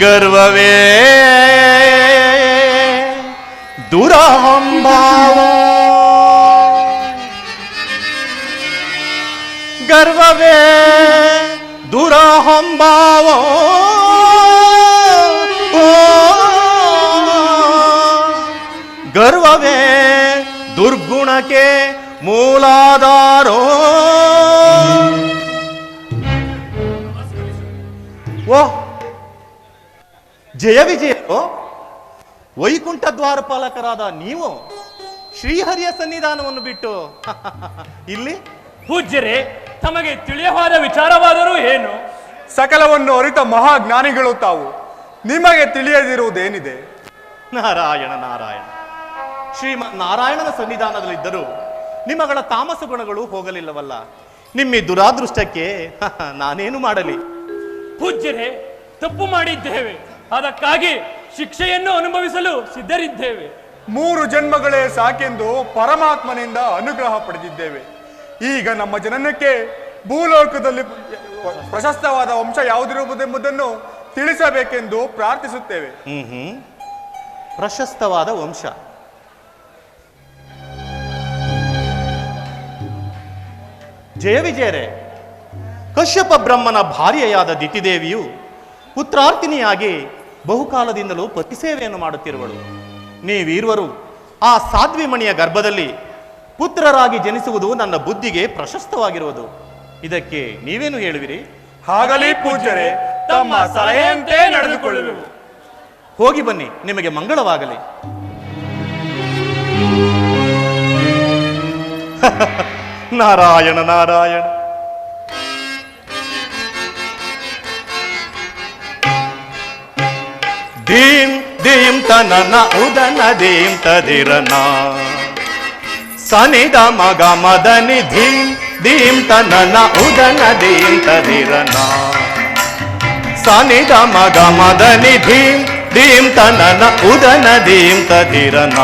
ಗರ್ವವೇ ದುರಹಂಭಾವ ಗರ್ವವೇ ದುರಹಂಭಾವ ಗರ್ವವೇ ದುರ್ಗುಣಕ್ಕೆ ಮೂಲಾಧಾರೋ. ಓ ಜಯ ವಿಜಯರು, ವೈಕುಂಠ ದ್ವಾರಪಾಲಕರಾದ ನೀವು ಶ್ರೀಹರಿಯ ಸನ್ನಿಧಾನವನ್ನು ಬಿಟ್ಟು ಇಲ್ಲಿ? ಪೂಜ್ಯರೇ, ತಮಗೆ ತಿಳಿಯವಾದ ವಿಚಾರವಾದರೂ ಏನು? ಸಕಲವನ್ನು ಅರಿತ ಮಹಾಜ್ಞಾನಿಗಳು ತಾವು, ನಿಮಗೆ ತಿಳಿಯದಿರುವುದೇನಿದೆ? ನಾರಾಯಣ ನಾರಾಯಣ. ಶ್ರೀಮನ್ ನಾರಾಯಣನ ಸನ್ನಿಧಾನದಲ್ಲಿದ್ದರೂ ನಿಮ್ಮಗಳ ತಾಮಸ ಗುಣಗಳು ಹೋಗಲಿಲ್ಲವಲ್ಲ. ನಿಮ್ಮ ದುರಾದೃಷ್ಟಕ್ಕೆ ನಾನೇನು ಮಾಡಲಿ? ಪೂಜ್ಯರೇ, ತಪ್ಪು ಮಾಡಿದ್ದೇವೆ, ಅದಕ್ಕಾಗಿ ಶಿಕ್ಷೆಯನ್ನು ಅನುಭವಿಸಲು ಸಿದ್ಧರಿದ್ದೇವೆ. 3 ಜನ್ಮಗಳೇ ಸಾಕೆಂದು ಪರಮಾತ್ಮನಿಂದ ಅನುಗ್ರಹ ಪಡೆದಿದ್ದೇವೆ. ಈಗ ನಮ್ಮ ಜನನಕ್ಕೆ ಭೂಲೋಕದಲ್ಲಿ ಪ್ರಶಸ್ತವಾದ ವಂಶ ಯಾವುದಿರುವುದೆಂಬುದನ್ನು ತಿಳಿಸಬೇಕೆಂದು ಪ್ರಾರ್ಥಿಸುತ್ತೇವೆ. ಪ್ರಶಸ್ತವಾದ ವಂಶ. ಜಯ ವಿಜಯರೇ, ಕಶ್ಯಪ ಬ್ರಹ್ಮನ ಭಾರ್ಯೆಯಾದ ದಿತಿದೇವಿಯು ಪುತ್ರಾರ್ಥಿನಿಯಾಗಿ ಬಹುಕಾಲದಿಂದಲೂ ಪತಿಸೇವೆಯನ್ನು ಮಾಡುತ್ತಿರುವಳು. ನೀವೀರ್ವರು ಆ ಸಾಧ್ವಿಮಣಿಯ ಗರ್ಭದಲ್ಲಿ ಪುತ್ರರಾಗಿ ಜನಿಸುವುದು ನನ್ನ ಬುದ್ಧಿಗೆ ಪ್ರಶಸ್ತವಾಗಿರುವುದು. ಇದಕ್ಕೆ ನೀವೇನು ಹೇಳುವಿರಿ? ಹಾಗಲಿ ಪೂಜ್ಯರೇ, ತಮ್ಮ ಸಲಹೆಯಂತೆ ನಡೆದುಕೊಳ್ಳುವೆವು. ಹೋಗಿ ಬನ್ನಿ, ನಿಮಗೆ ಮಂಗಳವಾಗಲಿ. ನಾರಾಯಣ ನಾರಾಯಣ. ಧೀಂ ಧೀಂ ತನನ ಉದನ ಧೀಂ ತದಿರನ ಸನಿದ ಮಗ ಮದನಿ ಧೀಂ ಧೀಂ ತನನ ಉದನ ಧೀಂ ತದಿರನ ಸನಿದ ಮಗ ಮದನಿ ಧೀಂ ಧೀಂ ತನನ ಉದನ ಧೀಂ ತದಿರನ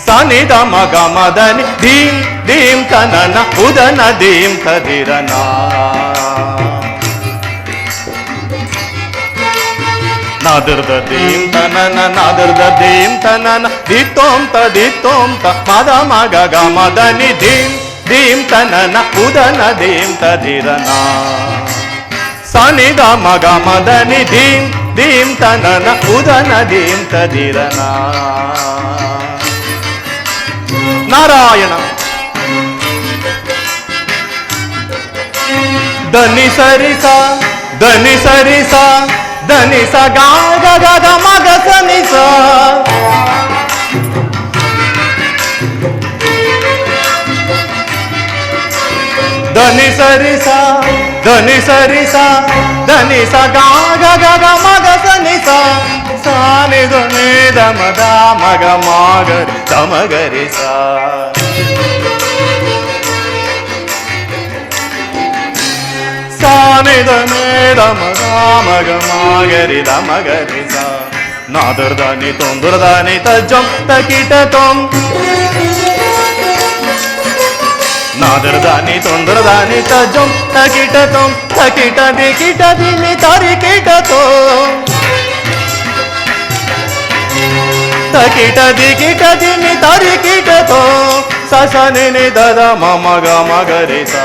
ಸನಿದ ಮಗ ಮದನಿ ಧೀಂ ಧೀಂ ತನನ ಉದನ ಧೀಂ ತದಿರನ ನಾದರ್ದ ದೀಂ ತನನ ನಾದರ್ದ ದೀಂ ತನನ ದಿತ್ತೋಂ ತ ಮದ ಮಗ ಗ ಮದನಿ ಧೀಂ ಧೀಂ ತನನ ಉದನ ಧೀಂ ತದಿರನ ಸನಿದ ಮಗ ಮದನಿ ಧೀಂ ಧೀಂ ತನನ ಉದನ ಧೀಂ ತದಿರನ. ನಾರಾಯಣ. ಧನಿ ಸರಿಸ ಧನಿ ಸರಿಸ ಧನಿ ಸ ಗಾ ಗ ಗ ಗ ಮ ಗ ಸ ನಿ ಸ ಧನಿ ಸರಿ ಸ ಧನಿ ಸರಿ ಸ ಧನಿ ಸ ಗಾ ಗ ಗ ಗ ಮ ಗ ಸ ನಿ ಸ ಸ ನಿ ದ ನಿ ದ ಮ ದ ಮ ಗ ಮ ಗ ರಿ ದ ಮ ಗ ರಿ ಸ ಸ ನಿ ದ ನಿ ದ ಮ ದ ಮ ಗ ಮ ಗ ರಿ ದ ಮ ಗ ರಿ ಸ ನಾದರ್ ದ ನಿ ತೊಂದರ್ ದ ನಿ ತ ಜಂ ತ ಕಿಟ ತೊಂ ನಾದರ್ ದ ನಿ ತೊಂದರ್ ದ ನಿ ತ ಜಂ ತ ಕಿಟ ತೊಂ ತ ಕಿಟ ದಿ ನಿ ತಾರಿ ಕಿಟ ತೊಂ ತ ಕಿಟ ದಿ ನಿ ತಾರಿ ಕಿಟ ತೊಂ ಸ ಸ ನಿ ನಿ ದ ದ ಮ ಮ ಗ ಮ ಗ ರಿ ಸ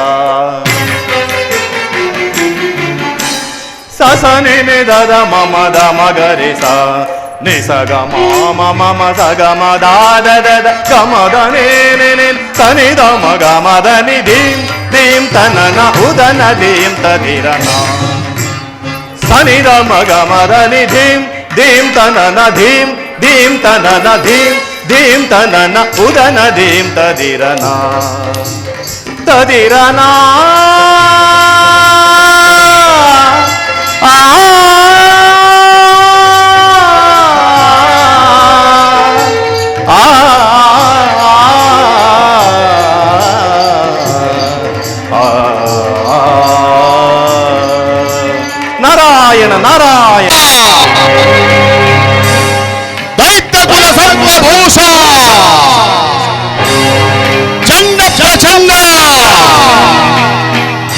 ಸ ಸ ನಿ ನಿ ದ ದ ಮ ಮ ದ ಮ ಗ ರಿ ಸ ನಿ ಸ ಗ ಮ ಮ ಮ ಮ ಸ ಗ ಮ ದ ದ ದ ದ ಗ ಮ ದ ನಿ ನಿ ನಿ ಸ ನಿ ದ ಮ ಗ ಮ ದ ನಿ ಧೀಂ ಧೀಂ ತ ನ ನ ಉ ದ ನ ಧೀಂ ತ ಧಿ ರ ನ ಸ ನಿ ದ ಮ ಗ ಮ ದ ನಿ ಧೀಂ ಧೀಂ ತ ನ ನ ಧೀಂ ಧೀಂ ತ ನ ನ ಧೀಂ ಧೀಂ ತ ನ ನ ಉ ದ ನ ಧೀಂ ತ ಧಿ ರ ನ ತ ಧಿ ರ ನ ನಾರಾಯಣ ನಾರಾಯಣ ದೈತ್ಯ ಕುಲ ಸರ್ವಭೂಷ ಚಂಡ ಪ್ರಚಂಡ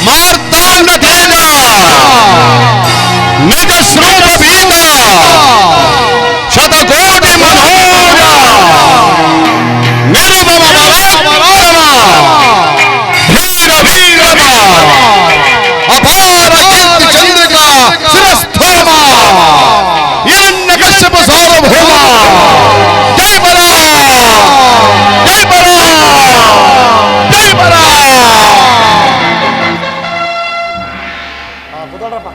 ಮಾರ್ತಾಂಡ ತೇಜ ನಿಜ ಶ್ರೌತ ಬೀಜ ಶತಕೋಟಿ ಮನೋಜ ನಿರುಪಮ ಪರಾಕ್ರಮ ಧೀರ ವೀರಮ ಅಪಾರ ಕೀರ್ತಿ ಚಂದ್ರಿಕಾ ಶಿರಸ್ಥೋಮ ಹಿರಣ್ಯ ಕಶ್ಯಪ ಸಾರ್ವಭೌಮ ಜೈ ಬಲ ಜೈ ಬಲ ಜೈ ಬಲ ಕುದೋಡ್ರಪ್ಪ.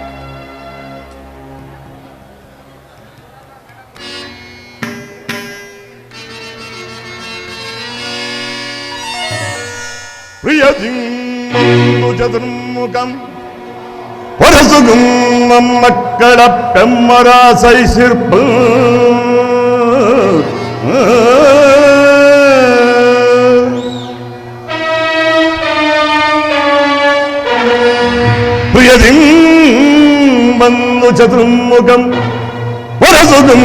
ಚತುರ್ಮುಖಂ ಹೊರಸುಗುಂ ಮಕ್ಕಳ ಪೆಮ್ಮರಾಸೈ ಸಿರ್ಪ ಪ್ರಿಯದಿಂ ಬಂದು ಚತುರ್ಮುಖಂ ಹೊರಸುಗುಂ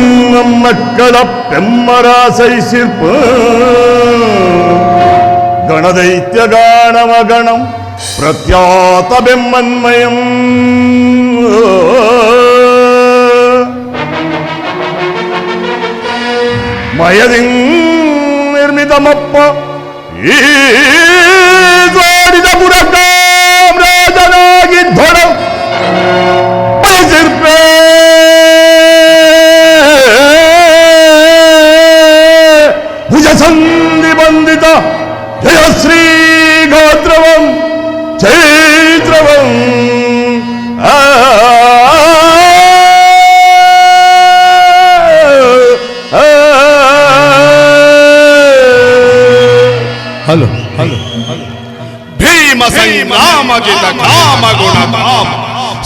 ಮಕ್ಕಳ ಪೆಮ್ಮರಾಸೈ ಸಿರ್ಪ ಗಣದೈತ್ಯ ಗಾಣಮಗಣಂ ಪ್ರತ್ಯಾತ ಬೆಮ್ಮನ್ಮಯಂ ಮಯದಿಂ ನಿರ್ಮಿತಮಪ್ಪ ಈ ದ್ವಾಡಿದ ಪುರಕಾಮ್ರಾಜನಾಗಿ ಧ್ವಡ ಬಯಸಿರ್ಪೇ ಭುಜ ಸಂಧಿ ಬಂದಿತ ಜಯಶ್ರೀ ಗೋತ್ರವಂ ಚೈತ್ರವಂ ಹಲೋ ಹಲೋ ಭೀಮ ಸಂಗ್ರಾಮ ಜಿತ ಕಾಮ ಗುಣ ಧಾಮ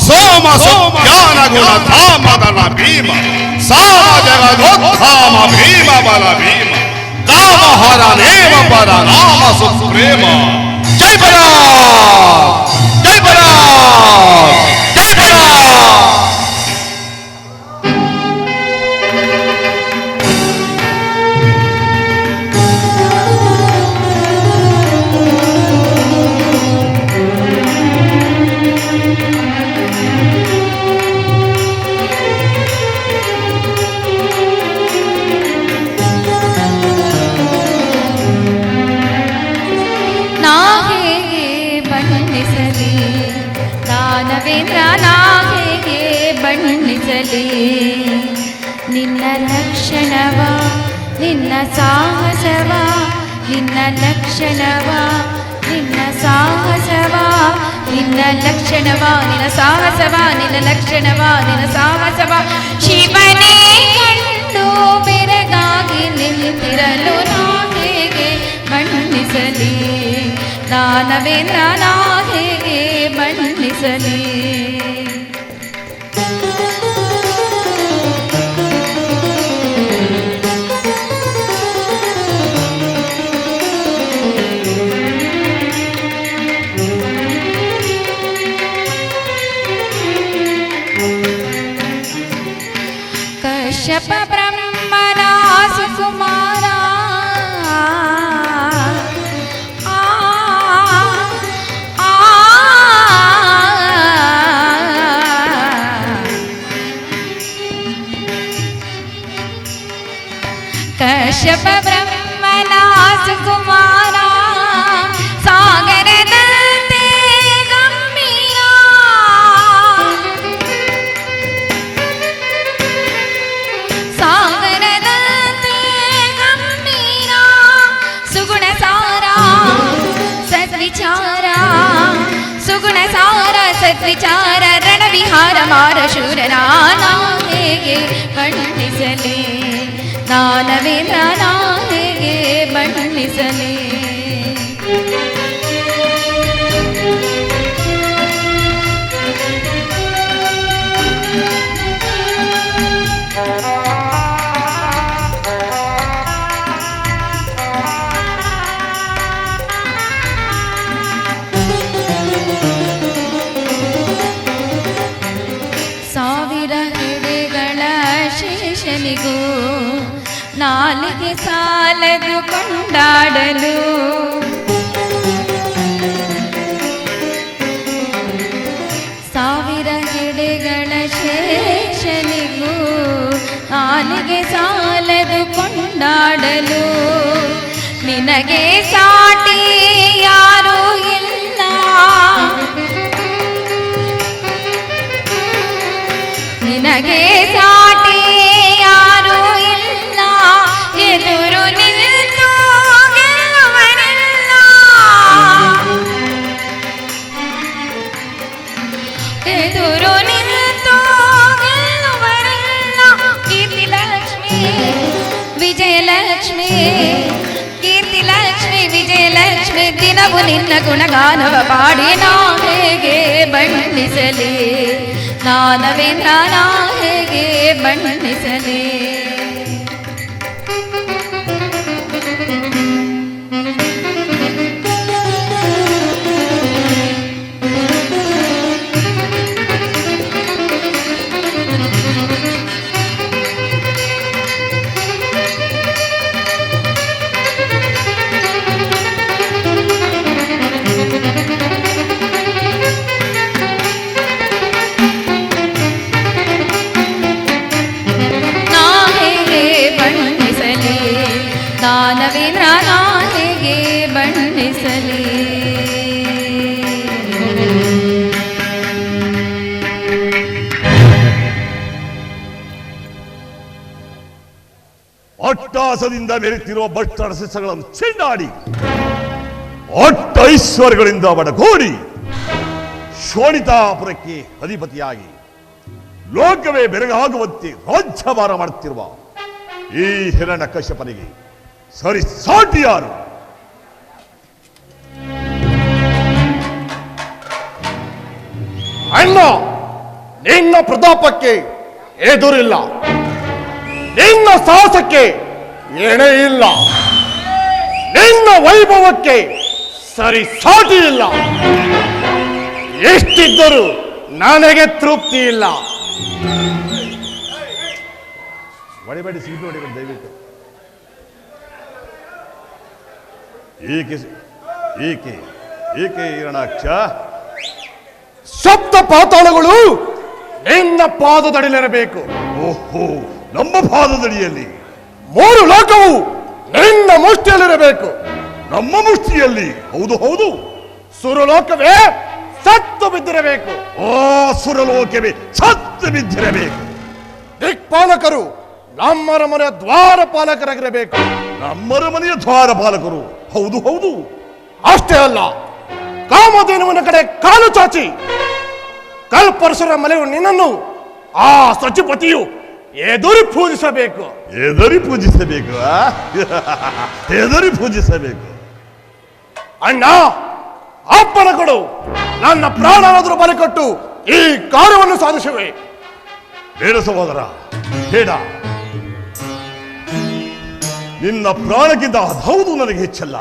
ಸೋಮ ಸೋಜ್ಞಾನ ಗುಣ ಧಾಮದನ ಭೀಮ ಸಾಮ ಜಗದೋತ್ಥಾಮ ಭೀಮ ಬಲ ಭೀಮ ಕಾಮಹರ ನೇಮ ಪರ ರಾಮ ಸುಪ್ರೇಮ ಜೈ ಬಲ ಜೈ ಬಲ ಜೈ ಬಲ ದಾನವೇಂದ್ರ ನಾ ಹೇಗೆ ಬಣ್ಣಿಸಲಿ ನಿನ್ನ ಲಕ್ಷಣವ ನಿನ್ನ ಸಾಹಸವ ನಿನ್ನ ಲಕ್ಷಣವ ನಿನ್ನ ಸಾಹಸವ ನಿನ್ನ ಲಕ್ಷಣವ ನಿನ್ನ ಸಾಹಸವ ನಿನ್ನ ಲಕ್ಷಣವ ನಿನ್ನ ಸಾಹಸವ ಶಿವನೇ ಕಂಡು ಬೆರಗಾಗಿ ನಿಂತಿರಲು ನಾ ಹೇಗೆ ಬಣ್ಣಿಸಲಿ ದಾನವೇಂದ್ರ ನಾ ಹೇಗೆ ಬಣ್ಣಿಸಲಿ. ಕಶ್ಯಪ ಬ್ರಹ್ಮನ ಸುಕುಮಾರ ಕಶ್ಯಪ ಬ್ರಹ್ಮನ ಸುಕುಮಾರ ಸಾಗರದಂತೆ ಗಂಭೀರ ಸಾಗರದಂತೆ ಗಂಭೀರ ಸುಗುಣ ಸಾರ ಸದ್ವಿಚಾರ ಸುಗುಣ ಸಾರ ಸದ್ವಿಚಾರ ರಣವಿಹಾರ ಮಾರ ಶೂರನ ನಾ ಹೇಗೆ ಬಣ್ಣಿಸಲಿ ದಾನವೇಂದ್ರ ನಾ ಹೇಗೆ ಬಣ್ಣಿಸಲಿ. ಸಾವಿರ ಹೆಡೆಗಳ ಶೇಷನಿಗೂ ನಾಲಿಗೆ ಸಾಲದು ಕೊಂಡಾಡಲು ಸಾವಿರ ಹೆಡೆಗಳ ಶೇಷನಿಗೂ ನಾಲಿಗೆ ಸಾಲದು ಕೊಂಡಾಡಲು ನಿನಗೆ ಸಾಟಿ ಯಾರೂ ಇಲ್ಲ ನಿನಗೆ ಸಾಟಿ ಯಾರೂ ಇಲ್ಲ ಎದುರು ನಿಲ್ತು ಗೆಲ್ಲುವರಿಲ್ಲ ಎದುರು ನಿಲ್ತು ಗೆಲ್ಲುವರಿಲ್ಲ ಕೀರ್ತಿ ಲಕ್ಷ್ಮಿ ವಿಜಯಲಕ್ಷ್ಮಿ ಕೀರ್ತಿ ಲಕ್ಷ್ಮಿ ವಿಜಯಲಕ್ಷ್ಮಿ ದಿನವು ನಿನ್ನ ಗುಣಗಾನವ ಪಾಡಿ ನಾ ಹೇಗೆ ಬಣ್ಣಿಸಲಿ ದಾನವೇಂದ್ರ ನಾ ಹೇಗೆ ಬಣ್ಣಿಸಲಿ. ದಾನವೇಂದ್ರ ನಾ ಹೇಗೆ ಬಣ್ಣಿಸಲಿ. ಅಟ್ಟಾಸದಿಂದ ಮೆರೆತಿರುವ ಭಟ್ಟರ ಶಿಸ್ಸಗಳನ್ನು ಚೆಂಡಾಡಿ ಅಟ್ಟ ಐಶ್ವರ್ಯಗಳಿಂದ ಬಡಗೂಡಿ ಶೋಣಿತಾಪುರಕ್ಕೆ ಅಧಿಪತಿಯಾಗಿ ಲೋಕವೇ ಬೆರಗಾಗುವಂತೆ ರಾಜ್ಯಭಾರ ಮಾಡುತ್ತಿರುವ ಈ ಹಿರಣ್ಯಕಶ್ಯಪನಿಗೆ ಸರಿ ಸಾಟಿ ಯಾರು? ಅಣ್ಣ, ನಿನ್ನ ಪ್ರತಾಪಕ್ಕೆ ಎದುರಿಲ್ಲ, ನಿನ್ನ ಸಾಹಸಕ್ಕೆ ಎಣೆ ಇಲ್ಲ, ನಿನ್ನ ವೈಭವಕ್ಕೆ ಸರಿ ಸಾಟಿ ಇಲ್ಲ. ಎಷ್ಟಿದ್ದರೂ ನನಗೆ ತೃಪ್ತಿ ಇಲ್ಲ. ಹೊಡಿಬೇಡಿ, ಸೀಟು ಹೊಡಿಬೇಡಿ ದಯವಿಟ್ಟು. ಏಕೆ ಏಕೆ ಏಕೆ ಹಿರಣ್ಯಾಕ್ಷ? ಸಪ್ತ ಪಾತಾಳಗಳು ನಿನ್ನ ಪಾದದಡಿಲಿರಬೇಕು. ಓಹೋ, ನಮ್ಮ ಪಾದದಡಿಯಲ್ಲಿ? ಮೂರು ಲೋಕವು ನಿನ್ನ ಮುಷ್ಟಿಯಲ್ಲಿರಬೇಕು. ನಮ್ಮ ಮುಷ್ಟಿಯಲ್ಲಿ? ಹೌದು ಹೌದು. ಸುರಲೋಕವೇ ಸತ್ತು ಬಿದ್ದಿರಬೇಕು. ಆ ಸುರಲೋಕವೇ ಸತ್ತು ಬಿದ್ದಿರಬೇಕು. ದಿಕ್ಪಾಲಕರು ನಮ್ಮರ ಮನೆಯ ದ್ವಾರಪಾಲಕರಾಗಿರಬೇಕು. ನಮ್ಮರ ಮನೆಯ ದ್ವಾರಪಾಲಕರು? ಹೌದು ಹೌದು. ಅಷ್ಟೇ ಅಲ್ಲ, ಕಾಮಧೇನುವಿನ ಕಡೆ ಕಾಲು ಚಾಚಿ ಕಲ್ಪರಶುರ ಮಲೆಯು ನಿನ್ನನ್ನು ಆ ಸಚಿಪತಿಯು ಎದುರು ಪೂಜಿಸಬೇಕು. ಎದರಿ ಪೂಜಿಸಬೇಕು ಎದರಿ ಪೂಜಿಸಬೇಕು. ಅಣ್ಣ ಅಪ್ಪನ ಕೊಡು, ನನ್ನ ಪ್ರಾಣನಾದರೂ ಬಲಿ ಕೊಟ್ಟು ಈ ಕಾರ್ಯವನ್ನು ಸಾಧಿಸುವೆ. ಬೇಡ ಸಹೋದರ, ಬೇಡ. ನಿನ್ನ ಪ್ರಾಣಕ್ಕಿಂತ ಅದ್ಹೌದು ನನಗೆ ಹೆಚ್ಚಲ್ಲ.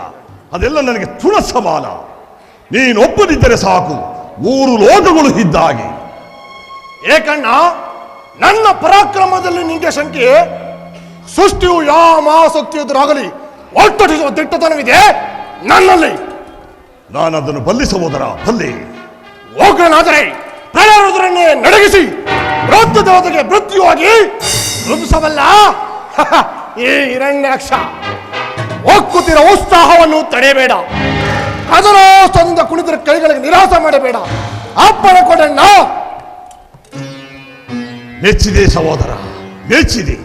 ಅದೆಲ್ಲ ನನಗೆ ತೃಣ ಸಮಾನ. ನೀನೊಬ್ಬನಿದ್ದರೆ ಸಾಕು, 3 ಲೋಕಗಳು ಇದ್ದಾಗೆ. ಏಕಣ್ಣ, ನನ್ನ ಪರಾಕ್ರಮದಲ್ಲಿ ನಿಂಗೆ ಶಂಕೆ? ಸೃಷ್ಟಿಯು ಯಾವ ಮಹಾಶಕ್ತಿ ಎದುರಾಗಲಿ ಒಟ್ಟೊಟ್ಟಿಸುವ ದಿಟ್ಟತನವಿದೆ ನನ್ನಲ್ಲಿ. ನಾನದನ್ನು ಬಲ್ಲೆ ಸಹೋದರ, ಬಲ್ಲೆ. ಹೋಗ್ರನಾದರೆ ಪ್ರಯಾಣರನ್ನೇ ನಡಗಿಸಿ ವೃತ್ತ ದೇವತೆಗೆ ಮೃತ್ಯುವಾಗಿ ವೃದ್ಧಿಸಬಲ್ಲ ಈ ಹಿರಣ್ಯಾಕ್ಷ. ಒಕ್ಕುತ್ತಿರೋ ಉತ್ಸಾಹವನ್ನು ತಡೆಯಬೇಡ. ಅದರೋಷ್ಟದಿಂದ ಕುಣಿತರ ಕೈಗಳಿಗೆ ನಿರಾಸ ಮಾಡಬೇಡ. ಅಪ್ಪನ ಕೊಡಣ್ಣ. ಮೆಚ್ಚಿದೆ ಸಹೋದರ, ಮೆಚ್ಚಿದೆ.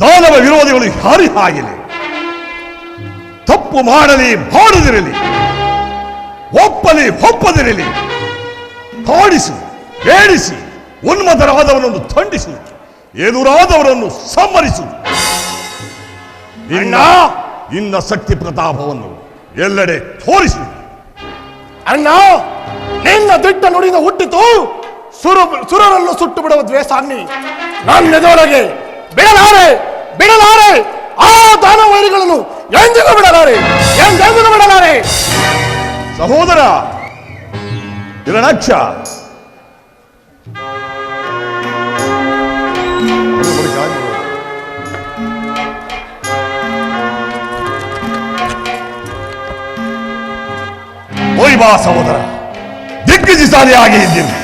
ದಾನವ ವಿರೋಧಿಗಳು ಯಾರಿ ಆಗಿಲ್ಲ. ತಪ್ಪು ಮಾಡಲಿ ಮಾಡದಿರಲಿ, ಒಪ್ಪಲಿ ಒಪ್ಪದಿರಲಿ, ಕಾಡಿಸು ಬೇಡಿಸಿ ಉನ್ಮತರಾದವರನ್ನು ಖಂಡಿಸು, ಎದುರಾದವರನ್ನು ಸಂಹರಿಸು. ಇನ್ನ ಶಕ್ತಿ ಪ್ರತಾಪವನ್ನು ಎಲ್ಲೆಡೆ ತೋರಿಸು. ಅಣ್ಣ, ನಿನ್ನ ದಿಟ್ಟ ನುಡಿಯಿಂದ ಹುಟ್ಟಿತು ಸುರರನ್ನು ಸುಟ್ಟು ಬಿಡುವ ದ್ವೇಷಾಗ್ನಿ ನನ್ನೆದೊಳಗೆ ಬಿಡಲಾರೆ ಬಿಡಲಾರೆ. ಆ ದಾನವೈರಿಗಳನ್ನು ಎಂದಿಗೂ ಬಿಡಲಾರೆ, ಎಂದೆಂದಿಗೂ ಬಿಡಲಾರೆ. ಸಹೋದರ ಹಿರಣ್ಯಾಕ್ಷ, ಓಯ್ ಬಾ ಸಹೋದರ, ದಿಗ್ಗಜಶಾಲಿಯಾಗಿ ಇದ್ದೀವಿ.